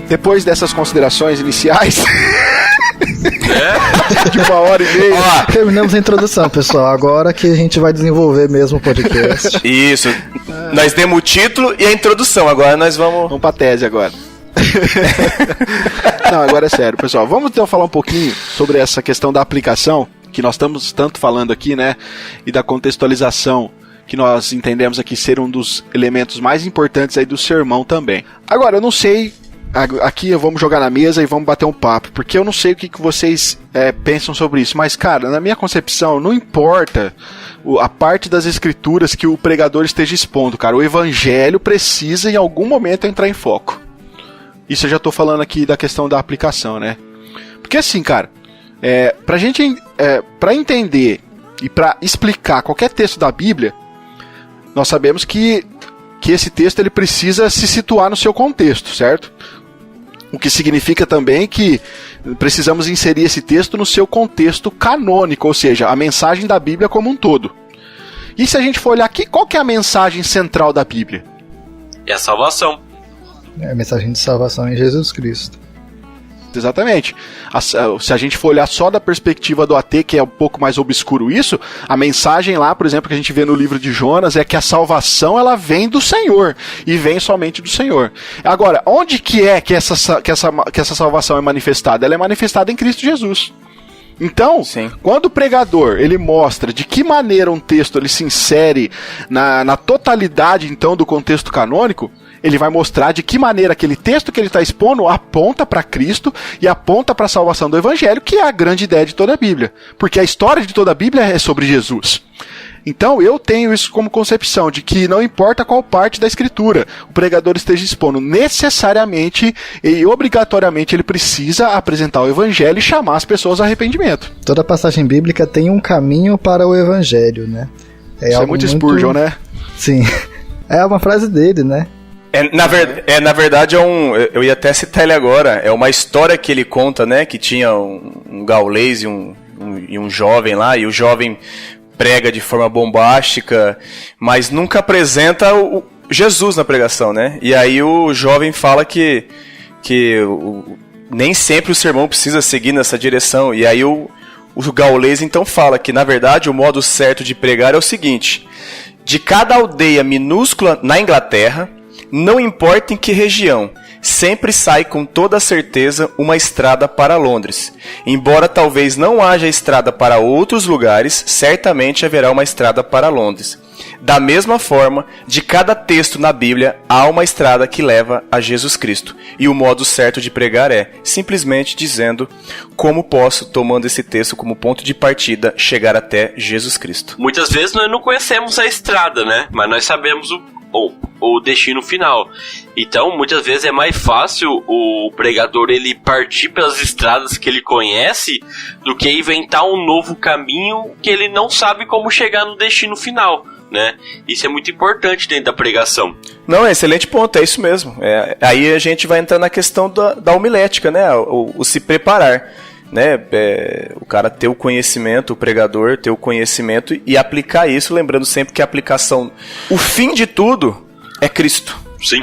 depois dessas considerações iniciais de 1h30, terminamos a introdução, pessoal. Agora que a gente vai desenvolver mesmo o podcast. Isso. Nós demos o título e a introdução. Agora nós vamos pra tese agora. Não, agora é sério, pessoal. Vamos então falar um pouquinho sobre essa questão da aplicação, que nós estamos tanto falando aqui, né? E da contextualização, que nós entendemos aqui ser um dos elementos mais importantes aí do sermão também. Agora, eu não sei, aqui vamos jogar na mesa e vamos bater um papo, porque eu não sei o que vocês pensam sobre isso, mas, cara, na minha concepção, não importa a parte das escrituras que o pregador esteja expondo, cara, o evangelho precisa em algum momento entrar em foco. Isso eu já tô falando aqui da questão da aplicação, né? Porque assim, cara, pra entender e pra explicar qualquer texto da Bíblia, nós sabemos que esse texto ele precisa se situar no seu contexto, certo? O que significa também que precisamos inserir esse texto no seu contexto canônico, ou seja, a mensagem da Bíblia como um todo. E se a gente for olhar aqui, qual que é a mensagem central da Bíblia? É a salvação. É a mensagem de salvação em Jesus Cristo. Exatamente. Se a gente for olhar só da perspectiva do ateu, que é um pouco mais obscuro isso, a mensagem lá, por exemplo, que a gente vê no livro de Jonas, é que a salvação ela vem do Senhor, e vem somente do Senhor. Agora, onde que essa salvação é manifestada? Ela é manifestada em Cristo Jesus. Então, sim, quando o pregador ele mostra de que maneira um texto ele se insere na totalidade então do contexto canônico, ele vai mostrar de que maneira aquele texto que ele está expondo aponta para Cristo e aponta para a salvação do Evangelho, que é a grande ideia de toda a Bíblia. Porque a história de toda a Bíblia é sobre Jesus. Então eu tenho isso como concepção, de que não importa qual parte da Escritura o pregador esteja expondo, necessariamente e obrigatoriamente ele precisa apresentar o Evangelho e chamar as pessoas ao arrependimento. Toda passagem bíblica tem um caminho para o Evangelho, né? Isso é muito Spurgeon, né? Sim. É uma frase dele, né? Na verdade, eu ia até citar ele agora. É uma história que ele conta, né? Que tinha um gaulês e um jovem lá, e o jovem prega de forma bombástica, mas nunca apresenta o Jesus na pregação, né? E aí o jovem fala que nem sempre o sermão precisa seguir nessa direção. E aí o gaulês então fala que, na verdade, o modo certo de pregar é o seguinte: de cada aldeia minúscula na Inglaterra, não importa em que região, sempre sai com toda certeza uma estrada para Londres. Embora talvez não haja estrada para outros lugares, certamente haverá uma estrada para Londres. Da mesma forma, de cada texto na Bíblia há uma estrada que leva a Jesus Cristo. E o modo certo de pregar é simplesmente dizendo como posso, tomando esse texto como ponto de partida, chegar até Jesus Cristo. Muitas vezes nós não conhecemos a estrada, né? Mas nós sabemos o destino final. Então, muitas vezes é mais fácil o pregador ele partir pelas estradas que ele conhece do que inventar um novo caminho que ele não sabe como chegar no destino final, né? Isso é muito importante dentro da pregação. Não, é excelente ponto, é isso mesmo. Aí a gente vai entrar na questão da homilética, né? O se preparar, né? O cara ter o conhecimento, o pregador ter o conhecimento e aplicar isso, lembrando sempre que a aplicação, o fim de tudo é Cristo. Sim.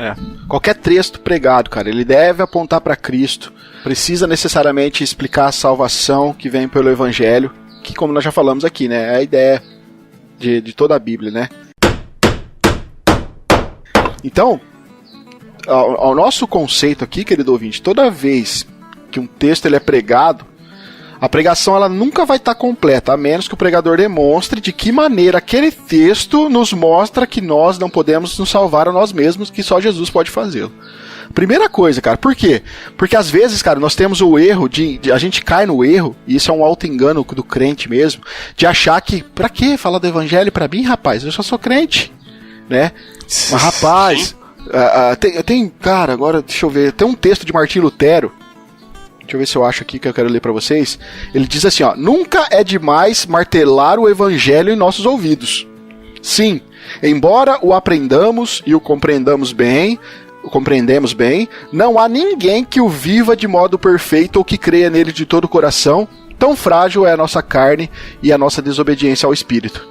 Qualquer texto pregado, cara, ele deve apontar para Cristo. Precisa necessariamente explicar a salvação que vem pelo Evangelho, que, como nós já falamos aqui, né, é a ideia de toda a Bíblia, né? Então, ao nosso conceito aqui, querido ouvinte, toda vez que um texto ele é pregado, a pregação ela nunca vai estar completa, a menos que o pregador demonstre de que maneira aquele texto nos mostra que nós não podemos nos salvar a nós mesmos, que só Jesus pode fazê-lo. Primeira coisa, cara, por quê? Porque às vezes, cara, nós temos o erro a gente cai no erro, e isso é um auto-engano do crente mesmo, de achar que, pra que falar do evangelho pra mim, rapaz? Eu só sou crente, né? Mas, rapaz, cara, agora, deixa eu ver, tem um texto de Martim Lutero, deixa eu ver se eu acho aqui que eu quero ler pra vocês. Ele diz assim, ó: nunca é demais martelar o evangelho em nossos ouvidos. Sim, embora o aprendamos e o compreendemos bem, não há ninguém que o viva de modo perfeito ou que creia nele de todo o coração. Tão frágil é a nossa carne e a nossa desobediência ao Espírito.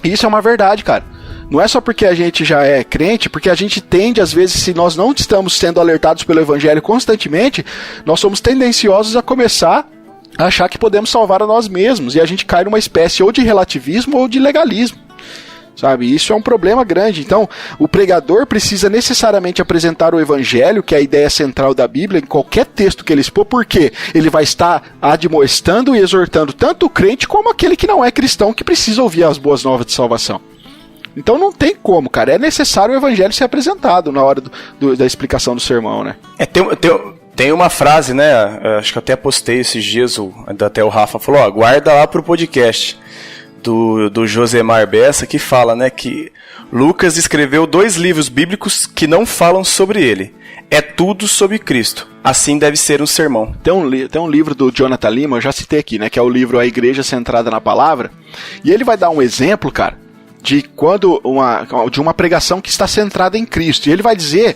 E isso é uma verdade, cara. Não é só porque a gente já é crente, porque a gente tende, às vezes, se nós não estamos sendo alertados pelo evangelho constantemente, nós somos tendenciosos a começar a achar que podemos salvar a nós mesmos, e a gente cai numa espécie ou de relativismo ou de legalismo. Sabe, isso é um problema grande. Então, o pregador precisa necessariamente apresentar o evangelho, que é a ideia central da Bíblia, em qualquer texto que ele expor, porque ele vai estar admoestando e exortando tanto o crente como aquele que não é cristão, que precisa ouvir as boas novas de salvação. Então não tem como, cara, é necessário o evangelho ser apresentado na hora da explicação do sermão, né? Tem uma frase, né, acho que eu até postei esses dias, até o Rafa falou, ó, guarda lá pro podcast do Josemar Bessa, que fala, né, que Lucas escreveu 2 livros bíblicos que não falam sobre ele. É tudo sobre Cristo. Assim deve ser um sermão. Tem um livro do Jonathan Lima, eu já citei aqui, né, que é o livro A Igreja Centrada na Palavra, e ele vai dar um exemplo, cara, de uma pregação que está centrada em Cristo. E ele vai dizer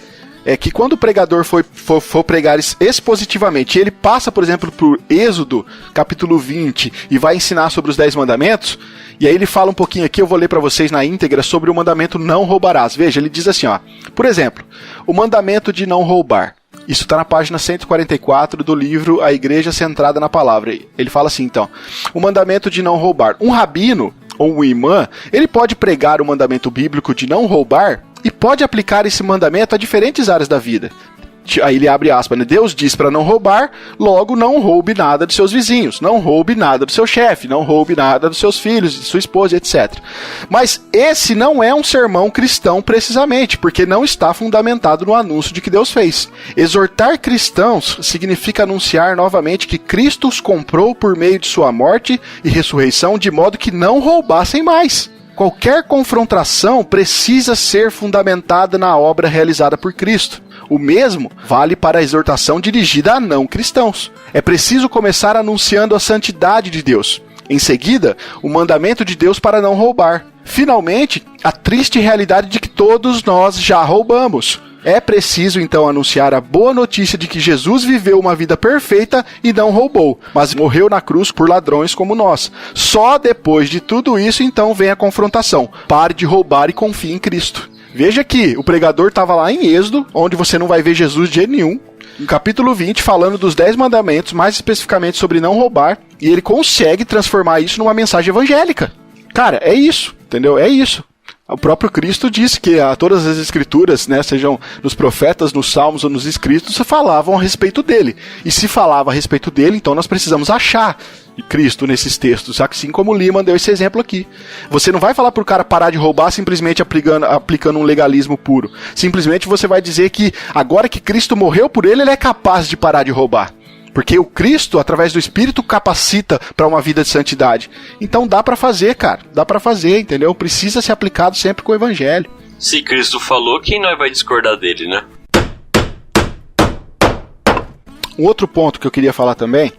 que quando o pregador for pregar expositivamente, ele passa, por exemplo, por Êxodo, capítulo 20, e vai ensinar sobre os 10 mandamentos, e aí ele fala um pouquinho aqui, eu vou ler para vocês na íntegra, sobre o mandamento não roubarás. Veja, ele diz assim, ó, por exemplo, o mandamento de não roubar. Isso está na página 144 do livro A Igreja Centrada na Palavra. Ele fala assim, então, o mandamento de não roubar. Um rabino ou um imã, ele pode pregar o mandamento bíblico de não roubar e pode aplicar esse mandamento a diferentes áreas da vida. Aí ele abre aspas, né? Deus diz para não roubar, logo não roube nada dos seus vizinhos, não roube nada do seu chefe, não roube nada dos seus filhos, de sua esposa, etc. Mas esse não é um sermão cristão precisamente, porque não está fundamentado no anúncio de que Deus fez. Exortar cristãos significa anunciar novamente que Cristo os comprou por meio de sua morte e ressurreição, de modo que não roubassem mais. Qualquer confrontação precisa ser fundamentada na obra realizada por Cristo. O mesmo vale para a exortação dirigida a não cristãos. É preciso começar anunciando a santidade de Deus. Em seguida, o mandamento de Deus para não roubar. Finalmente, a triste realidade de que todos nós já roubamos. É preciso então anunciar a boa notícia de que Jesus viveu uma vida perfeita e não roubou, mas morreu na cruz por ladrões como nós. Só depois de tudo isso então vem a confrontação. Pare de roubar e confie em Cristo. Veja que o pregador estava lá em Êxodo, onde você não vai ver Jesus de jeito nenhum, no capítulo 20, falando dos 10 mandamentos, mais especificamente sobre não roubar, e ele consegue transformar isso numa mensagem evangélica. Cara, é isso, entendeu? É isso. O próprio Cristo disse que todas as escrituras, né, sejam nos profetas, nos salmos ou nos escritos, falavam a respeito dele. E se falava a respeito dele, então nós precisamos achar Cristo nesses textos, assim como Lima deu esse exemplo aqui. Você não vai falar para o cara parar de roubar simplesmente aplicando um legalismo puro. Simplesmente você vai dizer que agora que Cristo morreu por ele, ele é capaz de parar de roubar. Porque o Cristo, através do Espírito, capacita para uma vida de santidade. Então dá para fazer, cara. Dá para fazer, entendeu? Precisa ser aplicado sempre com o Evangelho. Se Cristo falou, quem não vai discordar dele, né? Um outro ponto que eu queria falar também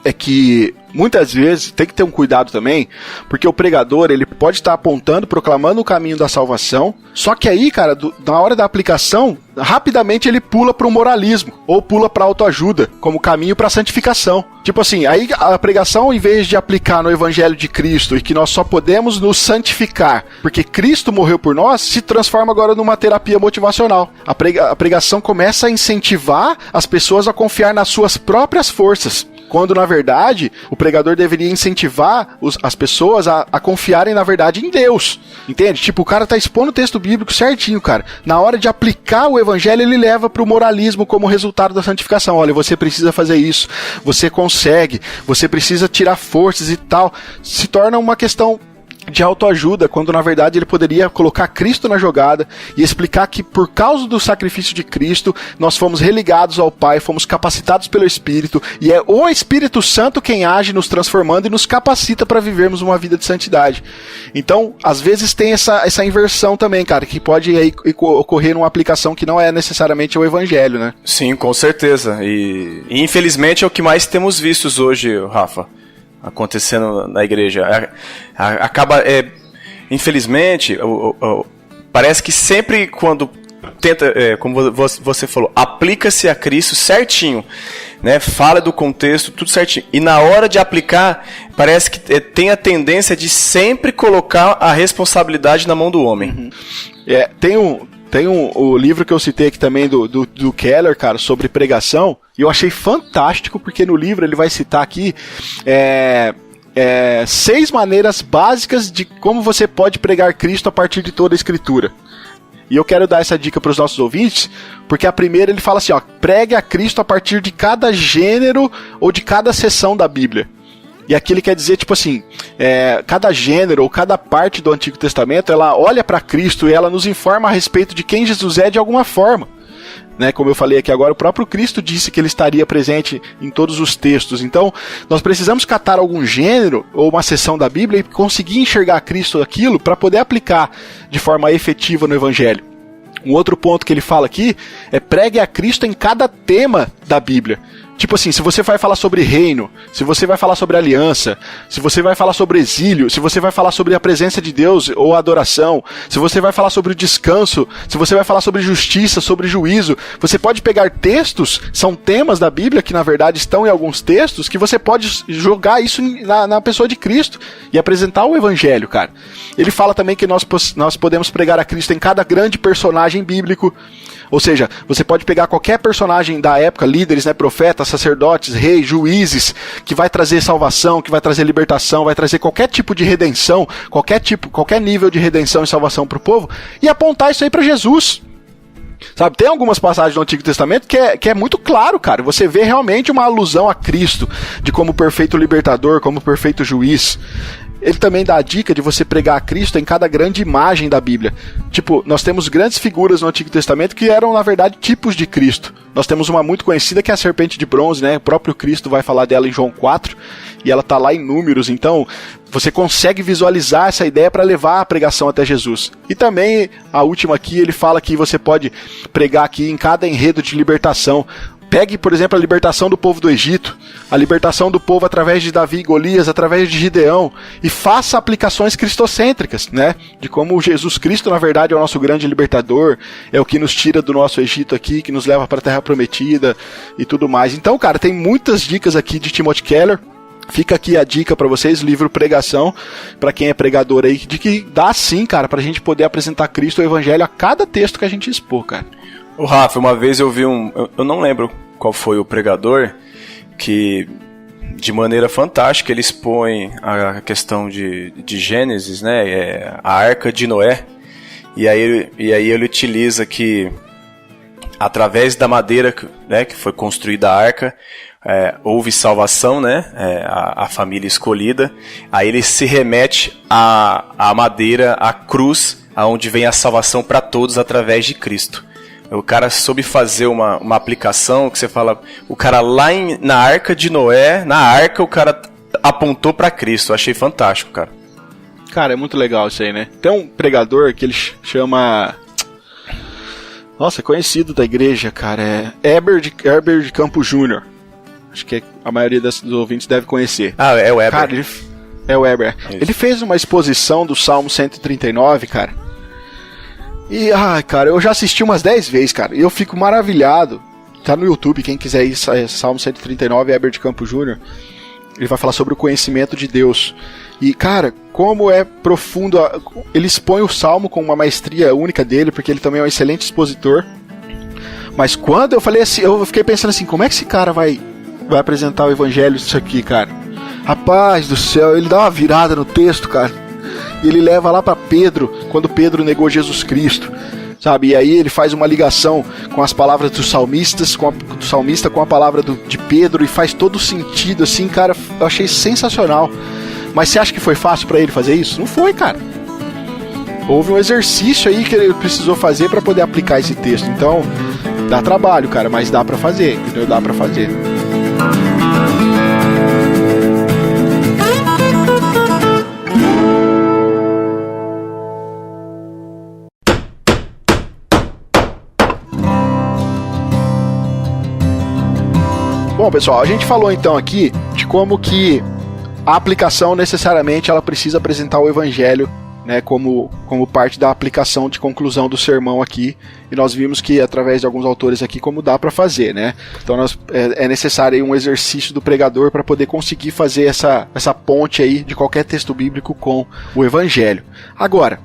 é que muitas vezes tem que ter um cuidado também, porque o pregador ele pode estar apontando, proclamando o caminho da salvação, só que aí, cara, na hora da aplicação, rapidamente ele pula para o moralismo, ou pula para a autoajuda, como caminho para a santificação. Tipo assim, aí a pregação, em vez de aplicar no Evangelho de Cristo, e que nós só podemos nos santificar, porque Cristo morreu por nós, se transforma agora numa terapia motivacional. A pregação começa a incentivar as pessoas a confiar nas suas próprias forças, quando na verdade o pregador deveria incentivar as pessoas a confiarem na verdade em Deus, entende? Tipo, o cara tá expondo o texto bíblico certinho, cara. Na hora de aplicar o evangelho, ele leva pro moralismo como resultado da santificação. Olha, você precisa fazer isso, você consegue, você precisa tirar forças e tal. Se torna uma questão de autoajuda, quando na verdade ele poderia colocar Cristo na jogada e explicar que por causa do sacrifício de Cristo, nós fomos religados ao Pai, fomos capacitados pelo Espírito, e é o Espírito Santo quem age nos transformando e nos capacita para vivermos uma vida de santidade. Então, às vezes tem essa inversão também, cara, que pode aí ocorrer numa aplicação que não é necessariamente o Evangelho, né? Sim, com certeza. E infelizmente é o que mais temos vistos hoje, Rafa, acontecendo na igreja. Acaba, infelizmente, parece que sempre quando tenta, como você falou, aplica-se a Cristo certinho, né? Fala do contexto, tudo certinho. E na hora de aplicar, parece que tem a tendência de sempre colocar a responsabilidade na mão do homem. Tem o livro que eu citei aqui também do Keller, cara, sobre pregação, e eu achei fantástico, porque no livro ele vai citar aqui 6 maneiras básicas de como você pode pregar Cristo a partir de toda a Escritura. E eu quero dar essa dica para os nossos ouvintes, porque a primeira ele fala assim, ó, pregue a Cristo a partir de cada gênero ou de cada seção da Bíblia. E aqui ele quer dizer, tipo assim, cada gênero ou cada parte do Antigo Testamento, ela olha para Cristo e ela nos informa a respeito de quem Jesus é de alguma forma. Né, como eu falei aqui agora, o próprio Cristo disse que ele estaria presente em todos os textos. Então, nós precisamos catar algum gênero ou uma seção da Bíblia e conseguir enxergar Cristo aquilo para poder aplicar de forma efetiva no Evangelho. Um outro ponto que ele fala aqui é pregue a Cristo em cada tema da Bíblia. Tipo assim, se você vai falar sobre reino, se você vai falar sobre aliança, se você vai falar sobre exílio, se você vai falar sobre a presença de Deus ou a adoração, se você vai falar sobre o descanso, se você vai falar sobre justiça, sobre juízo, você pode pegar textos, são temas da Bíblia que na verdade estão em alguns textos, que você pode jogar isso na pessoa de Cristo e apresentar o Evangelho, cara. Ele fala também que nós podemos pregar a Cristo em cada grande personagem bíblico. Ou seja, você pode pegar qualquer personagem da época, líderes, né, profetas, sacerdotes, reis, juízes, que vai trazer salvação, que vai trazer libertação, vai trazer qualquer tipo de redenção, qualquer nível de redenção e salvação para o povo, e apontar isso aí para Jesus. Sabe, tem algumas passagens do Antigo Testamento que é muito claro, cara. Você vê realmente uma alusão a Cristo, de como perfeito libertador, como perfeito juiz. Ele também dá a dica de você pregar a Cristo em cada grande imagem da Bíblia. Tipo, nós temos grandes figuras no Antigo Testamento que eram, na verdade, tipos de Cristo. Nós temos uma muito conhecida que é a serpente de bronze, né? O próprio Cristo vai falar dela em João 4, e ela tá lá em Números. Então, você consegue visualizar essa ideia para levar a pregação até Jesus. E também, a última aqui, ele fala que você pode pregar aqui em cada enredo de libertação. Pegue, por exemplo, a libertação do povo do Egito, a libertação do povo através de Davi e Golias, através de Gideão, e faça aplicações cristocêntricas, né? De como Jesus Cristo, na verdade, é o nosso grande libertador, é o que nos tira do nosso Egito aqui, que nos leva para a Terra Prometida e tudo mais. Então, cara, tem muitas dicas aqui de Timothy Keller. Fica aqui a dica para vocês, livro Pregação, para quem é pregador aí, de que dá sim, cara, pra gente poder apresentar Cristo, o Evangelho, a cada texto que a gente expor, cara. O Rafa, uma vez eu vi eu não lembro qual foi o pregador, que de maneira fantástica ele expõe a questão de Gênesis, né, a Arca de Noé, e aí ele utiliza que através da madeira, né, que foi construída a arca, houve salvação, né, a família escolhida. Aí ele se remete à madeira, à cruz, aonde vem a salvação para todos através de Cristo. O cara soube fazer uma aplicação que você fala, o cara lá na Arca de Noé, na arca o cara apontou para Cristo. Eu achei fantástico, cara. Cara, é muito legal isso aí, né? Tem um pregador que ele chama... Nossa, é conhecido da igreja, cara. É Heber de Campos Júnior. Acho que a maioria dos ouvintes deve conhecer. Ah, é o Heber. Cara, é o Heber. Ele fez uma exposição do Salmo 139, cara. E, cara, eu já assisti umas 10 vezes, cara. E eu fico maravilhado. Tá no YouTube, quem quiser ir, Salmo 139, Heber de Campos Júnior. Ele vai falar sobre o conhecimento de Deus. E, cara, como é profundo. Ele expõe o Salmo com uma maestria única dele, porque ele também é um excelente expositor. Mas quando eu falei assim, eu fiquei pensando assim, como é que esse cara vai apresentar o evangelho disso aqui, cara? Rapaz do céu, ele dá uma virada no texto, cara. E ele leva lá para Pedro, quando Pedro negou Jesus Cristo, sabe? E aí ele faz uma ligação com as palavras dos salmistas, do salmista com a palavra de Pedro, e faz todo sentido, assim, cara, eu achei sensacional. Mas você acha que foi fácil para ele fazer isso? Não foi, cara. Houve um exercício aí que ele precisou fazer para poder aplicar esse texto. Então, dá trabalho, cara, mas dá para fazer, entendeu? Dá para fazer. Bom, pessoal, a gente falou então aqui de como que a aplicação necessariamente ela precisa apresentar o evangelho né, como parte da aplicação de conclusão do sermão aqui, e nós vimos que através de alguns autores aqui como dá para fazer, né? Então é necessário aí um exercício do pregador para poder conseguir fazer essa ponte aí de qualquer texto bíblico com o evangelho. Agora,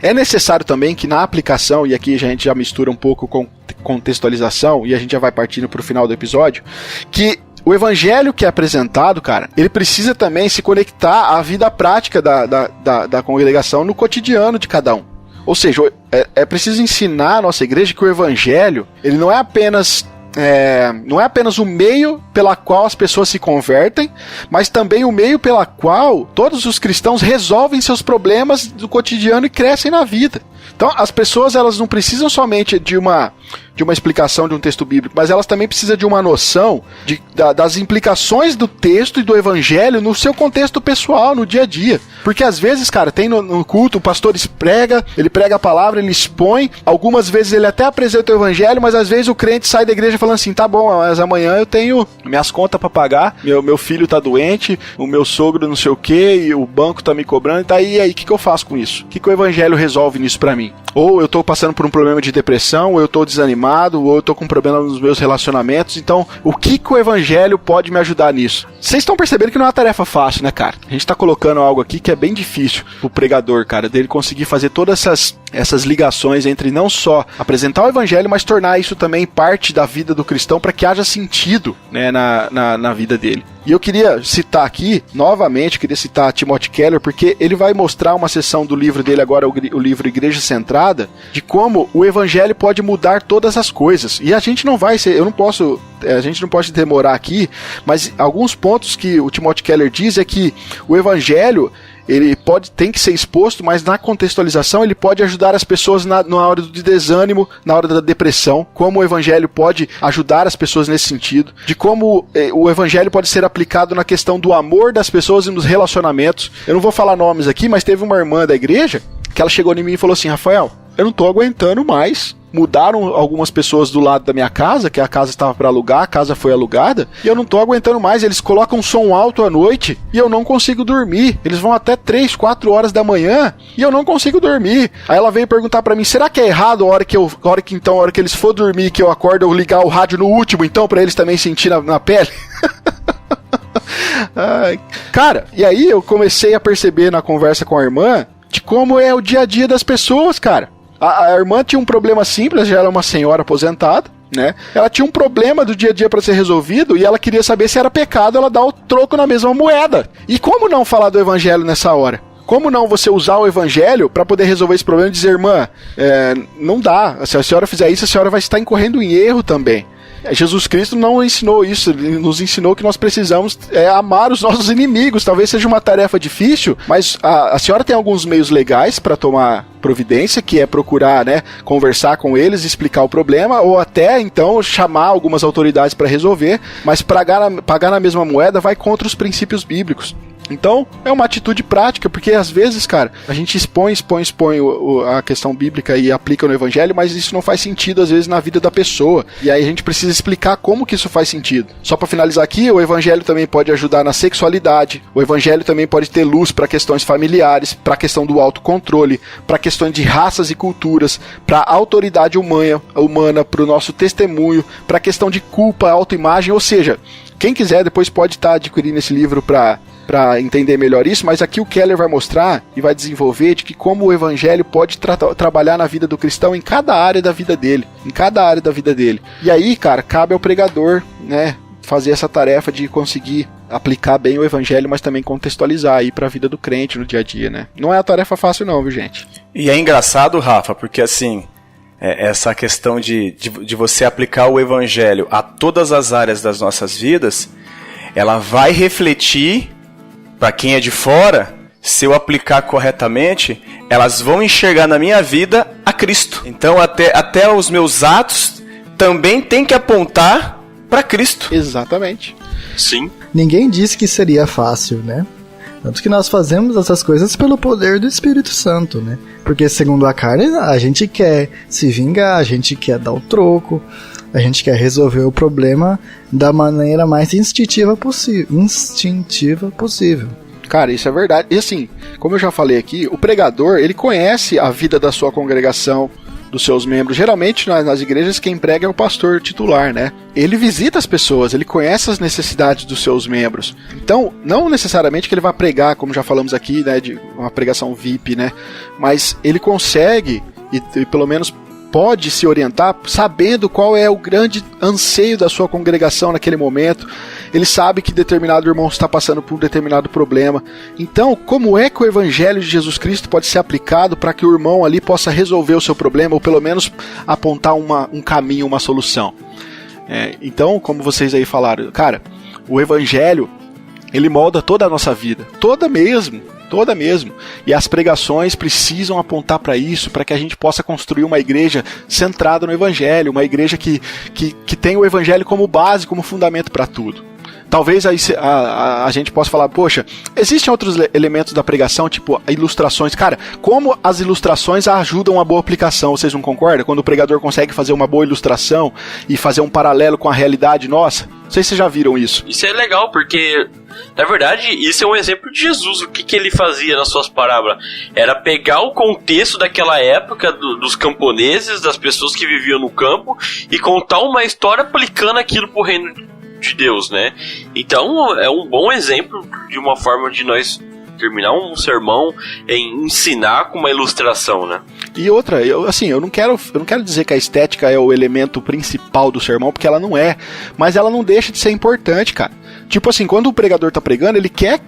é necessário também que na aplicação, e aqui a gente já mistura um pouco com contextualização, e a gente já vai partindo para o final do episódio, que o evangelho que é apresentado, cara, ele precisa também se conectar à vida prática da congregação no cotidiano de cada um. Ou seja, é preciso ensinar a nossa igreja que o evangelho, ele não é apenas o meio pela qual as pessoas se convertem, mas também o meio pela qual todos os cristãos resolvem seus problemas do cotidiano e crescem na vida. Então, as pessoas, elas não precisam somente de uma explicação de um texto bíblico, mas elas também precisam de uma noção das implicações do texto e do evangelho no seu contexto pessoal, no dia a dia. Porque às vezes, cara, tem no culto, o pastor ele prega a palavra, ele expõe, algumas vezes ele até apresenta o evangelho, mas às vezes o crente sai da igreja falando assim, tá bom, mas amanhã eu tenho minhas contas pra pagar, meu filho tá doente, o meu sogro não sei o que, e o banco tá me cobrando, e aí, o que eu faço com isso? O que o evangelho resolve nisso pra mim? Ou eu tô passando por um problema de depressão, ou eu tô desanimado, ou eu tô com um problema nos meus relacionamentos. Então, o que o evangelho pode me ajudar nisso? Vocês estão percebendo que não é uma tarefa fácil, né, cara? A gente tá colocando algo aqui que é bem difícil pro pregador, cara, dele conseguir fazer todas essas ligações entre não só apresentar o evangelho, mas tornar isso também parte da vida do cristão para que haja sentido, né, na vida dele. E eu queria citar aqui, novamente, Timothy Keller, porque ele vai mostrar uma seção do livro dele agora, o livro Igreja Centrada, de como o evangelho pode mudar todas as coisas. E a gente não pode demorar aqui, mas alguns pontos que o Timothy Keller diz é que o evangelho, ele tem que ser exposto, mas na contextualização ele pode ajudar as pessoas na hora do desânimo, na hora da depressão, como o evangelho pode ajudar as pessoas nesse sentido, de como o evangelho pode ser aplicado na questão do amor das pessoas e nos relacionamentos. Eu não vou falar nomes aqui, mas teve uma irmã da igreja que ela chegou em mim e falou assim, Rafael, eu não tô aguentando mais. Mudaram algumas pessoas do lado da minha casa, que a casa estava para alugar, a casa foi alugada, e eu não tô aguentando mais. Eles colocam som alto à noite e eu não consigo dormir. Eles vão até 3, 4 horas da manhã e eu não consigo dormir. Aí ela veio perguntar para mim, será que é errado a hora que eles for dormir, que eu acordo, eu ligar o rádio no último, então, para eles também sentir na pele? Ai, cara, e aí eu comecei a perceber na conversa com a irmã de como é o dia a dia das pessoas, cara. A irmã tinha um problema simples, já era uma senhora aposentada, né? Ela tinha um problema do dia a dia para ser resolvido e ela queria saber se era pecado ela dar o troco na mesma moeda. E como não falar do evangelho nessa hora? Como não você usar o evangelho para poder resolver esse problema e dizer, irmã, não dá, se a senhora fizer isso, a senhora vai estar incorrendo em erro também. Jesus Cristo não ensinou isso, ele nos ensinou que nós precisamos amar os nossos inimigos. Talvez seja uma tarefa difícil, mas a senhora tem alguns meios legais para tomar providência, que é procurar, né, conversar com eles, explicar o problema, ou até então chamar algumas autoridades para resolver, mas pagar na mesma moeda vai contra os princípios bíblicos. Então, é uma atitude prática, porque às vezes, cara, a gente expõe a questão bíblica e aplica no evangelho, mas isso não faz sentido, às vezes, na vida da pessoa. E aí a gente precisa explicar como que isso faz sentido. Só para finalizar aqui, o evangelho também pode ajudar na sexualidade, o evangelho também pode ter luz para questões familiares, para a questão do autocontrole, para questões de raças e culturas, para a autoridade humana, para o nosso testemunho, para a questão de culpa, autoimagem, ou seja, quem quiser depois pode estar adquirindo esse livro para entender melhor isso, mas aqui o Keller vai mostrar e vai desenvolver de que como o evangelho pode trabalhar na vida do cristão em cada área da vida dele, E aí, cara, cabe ao pregador, né, fazer essa tarefa de conseguir aplicar bem o evangelho, mas também contextualizar aí para a vida do crente no dia a dia, né? Não é uma tarefa fácil não, viu, gente? E é engraçado, Rafa, porque assim, essa questão de você aplicar o evangelho a todas as áreas das nossas vidas, ela vai refletir para quem é de fora. Se eu aplicar corretamente, elas vão enxergar na minha vida a Cristo. Então até os meus atos também tem que apontar para Cristo. Exatamente. Sim. Ninguém disse que seria fácil, né? Tanto que nós fazemos essas coisas pelo poder do Espírito Santo, né? Porque segundo a carne, a gente quer se vingar, a gente quer dar o troco, a gente quer resolver o problema da maneira mais instintiva possível. Cara, isso é verdade. E assim, como eu já falei aqui, o pregador, ele conhece a vida da sua congregação, dos seus membros. Geralmente nas igrejas quem prega é o pastor titular, né? Ele visita as pessoas, ele conhece as necessidades dos seus membros. Então, não necessariamente que ele vai pregar, como já falamos aqui, né, de uma pregação VIP, né? Mas ele consegue, e pelo menos pode se orientar sabendo qual é o grande anseio da sua congregação naquele momento. Ele sabe que determinado irmão está passando por um determinado problema. Então, como é que o Evangelho de Jesus Cristo pode ser aplicado para que o irmão ali possa resolver o seu problema, ou pelo menos apontar um caminho, uma solução? Então, como vocês aí falaram, cara, o Evangelho, ele molda toda a nossa vida, toda mesmo. E as pregações precisam apontar para isso, para que a gente possa construir uma igreja centrada no Evangelho, uma igreja que tem o Evangelho como base, como fundamento para tudo. Talvez aí a gente possa falar, poxa, existem outros elementos da pregação, tipo ilustrações. Cara, como as ilustrações ajudam a boa aplicação, vocês não concordam? Quando o pregador consegue fazer uma boa ilustração e fazer um paralelo com a realidade nossa? Não sei se vocês já viram isso. Isso é legal, porque, na verdade, isso é um exemplo de Jesus. O que ele fazia nas suas parábolas? Era pegar o contexto daquela época, dos camponeses, das pessoas que viviam no campo, e contar uma história aplicando aquilo pro reino de Deus, né? Então é um bom exemplo de uma forma de nós terminar um sermão em ensinar com uma ilustração, né? E outra, eu não quero dizer que a estética é o elemento principal do sermão, porque ela não é, mas ela não deixa de ser importante, cara. Tipo assim, quando o pregador tá pregando, ele quer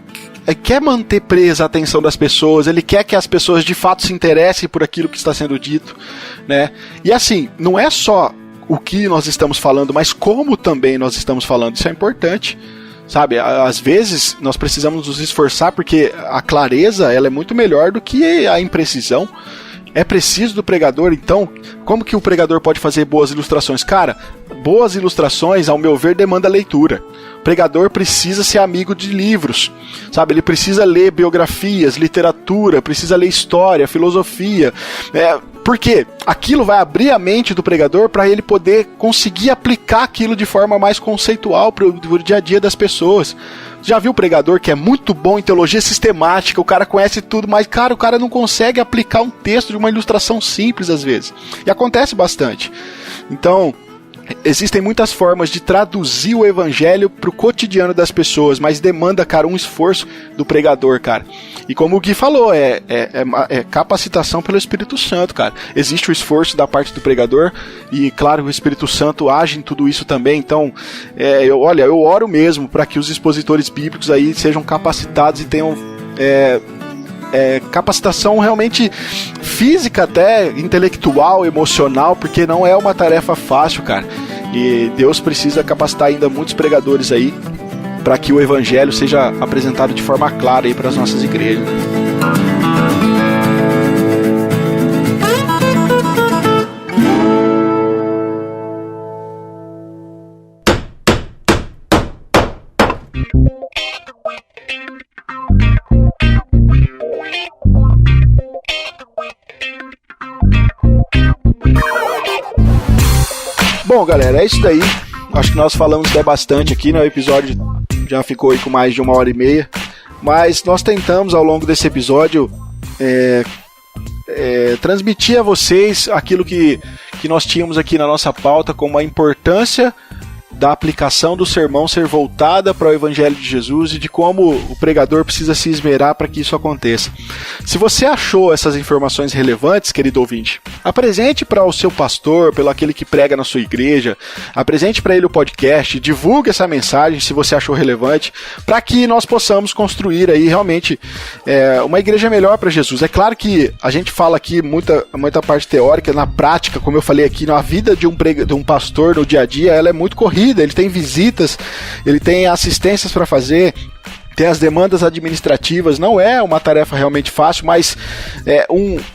manter presa a atenção das pessoas, ele quer que as pessoas de fato se interessem por aquilo que está sendo dito, né? E assim, não é só o que nós estamos falando, mas como também nós estamos falando, isso é importante, sabe? Às vezes nós precisamos nos esforçar, porque a clareza, ela é muito melhor do que a imprecisão. É preciso do pregador, então, como que o pregador pode fazer boas ilustrações? Cara, boas ilustrações, ao meu ver, demanda leitura. O pregador precisa ser amigo de livros, sabe? Ele precisa ler biografias, literatura, precisa ler história, filosofia, porque aquilo vai abrir a mente do pregador para ele poder conseguir aplicar aquilo de forma mais conceitual para o dia a dia das pessoas. Já viu o pregador que é muito bom em teologia sistemática, o cara conhece tudo, mas, cara, o cara não consegue aplicar um texto de uma ilustração simples às vezes. E acontece bastante. Então, existem muitas formas de traduzir o evangelho para o cotidiano das pessoas, mas demanda, cara, um esforço do pregador, cara. E como o Gui falou, é capacitação pelo Espírito Santo, cara. Existe o esforço da parte do pregador e, claro, o Espírito Santo age em tudo isso também. Então, eu oro mesmo para que os expositores bíblicos aí sejam capacitados e tenham capacitação realmente física, até intelectual, emocional, porque não é uma tarefa fácil, cara. E Deus precisa capacitar ainda muitos pregadores aí para que o evangelho seja apresentado de forma clara aí para as nossas igrejas. Bom, galera, é isso daí. Acho que nós falamos até bastante aqui, né? O episódio já ficou aí com mais de 1h30. Mas nós tentamos, ao longo desse episódio, transmitir a vocês aquilo que nós tínhamos aqui na nossa pauta, como a importância da aplicação do sermão ser voltada para o Evangelho de Jesus e de como o pregador precisa se esmerar para que isso aconteça. Se você achou essas informações relevantes, querido ouvinte, apresente para o seu pastor, pelo aquele que prega na sua igreja, apresente para ele o podcast, divulgue essa mensagem se você achou relevante, para que nós possamos construir aí realmente uma igreja melhor para Jesus. É claro que a gente fala aqui muita parte teórica, na prática, como eu falei aqui, na vida de um pastor no dia a dia, ela é muito corrida. Ele tem visitas, ele tem assistências para fazer, tem as demandas administrativas, não é uma tarefa realmente fácil, mas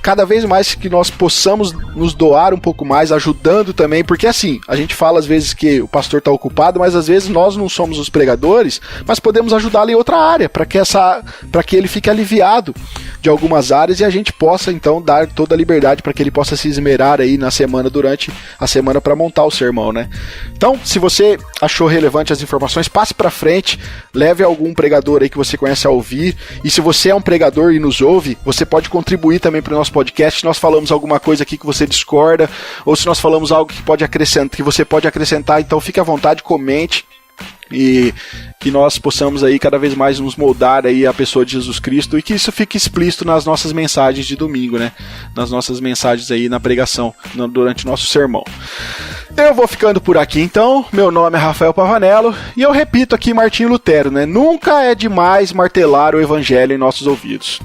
cada vez mais que nós possamos nos doar um pouco mais, ajudando também, porque assim, a gente fala às vezes que o pastor está ocupado, mas às vezes nós não somos os pregadores, mas podemos ajudá-lo em outra área, para que ele fique aliviado. de algumas áreas e a gente possa então dar toda a liberdade para que ele possa se esmerar aí na semana, durante a semana, para montar o sermão, né? Então, se você achou relevante as informações, passe para frente, leve algum pregador aí que você conhece a ouvir, e se você é um pregador e nos ouve, você pode contribuir também para o nosso podcast. Se nós falamos alguma coisa aqui que você discorda, ou se nós falamos algo que pode acrescentar, que você pode acrescentar, então fique à vontade, comente, e que nós possamos aí cada vez mais nos moldar aí a pessoa de Jesus Cristo, e que isso fique explícito nas nossas mensagens de domingo, né? Nas nossas mensagens aí na pregação, durante o nosso sermão. Eu vou ficando por aqui então. Meu nome é Rafael Pavanello e eu repito aqui Martinho Lutero, né? Nunca é demais martelar o evangelho em nossos ouvidos.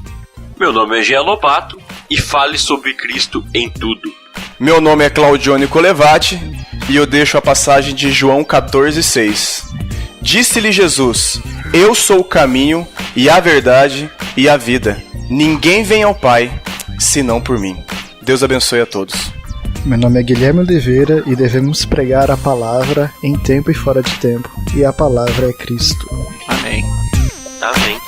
Meu nome é Jean Lobato e fale sobre Cristo em tudo. Meu nome é Claudione Colevati e eu deixo a passagem de João 14,6. Disse-lhe Jesus: Eu sou o caminho e a verdade e a vida. Ninguém vem ao Pai senão por mim. Deus abençoe a todos. Meu nome é Guilherme Oliveira e devemos pregar a palavra em tempo e fora de tempo. E a palavra é Cristo. Amém. Amém.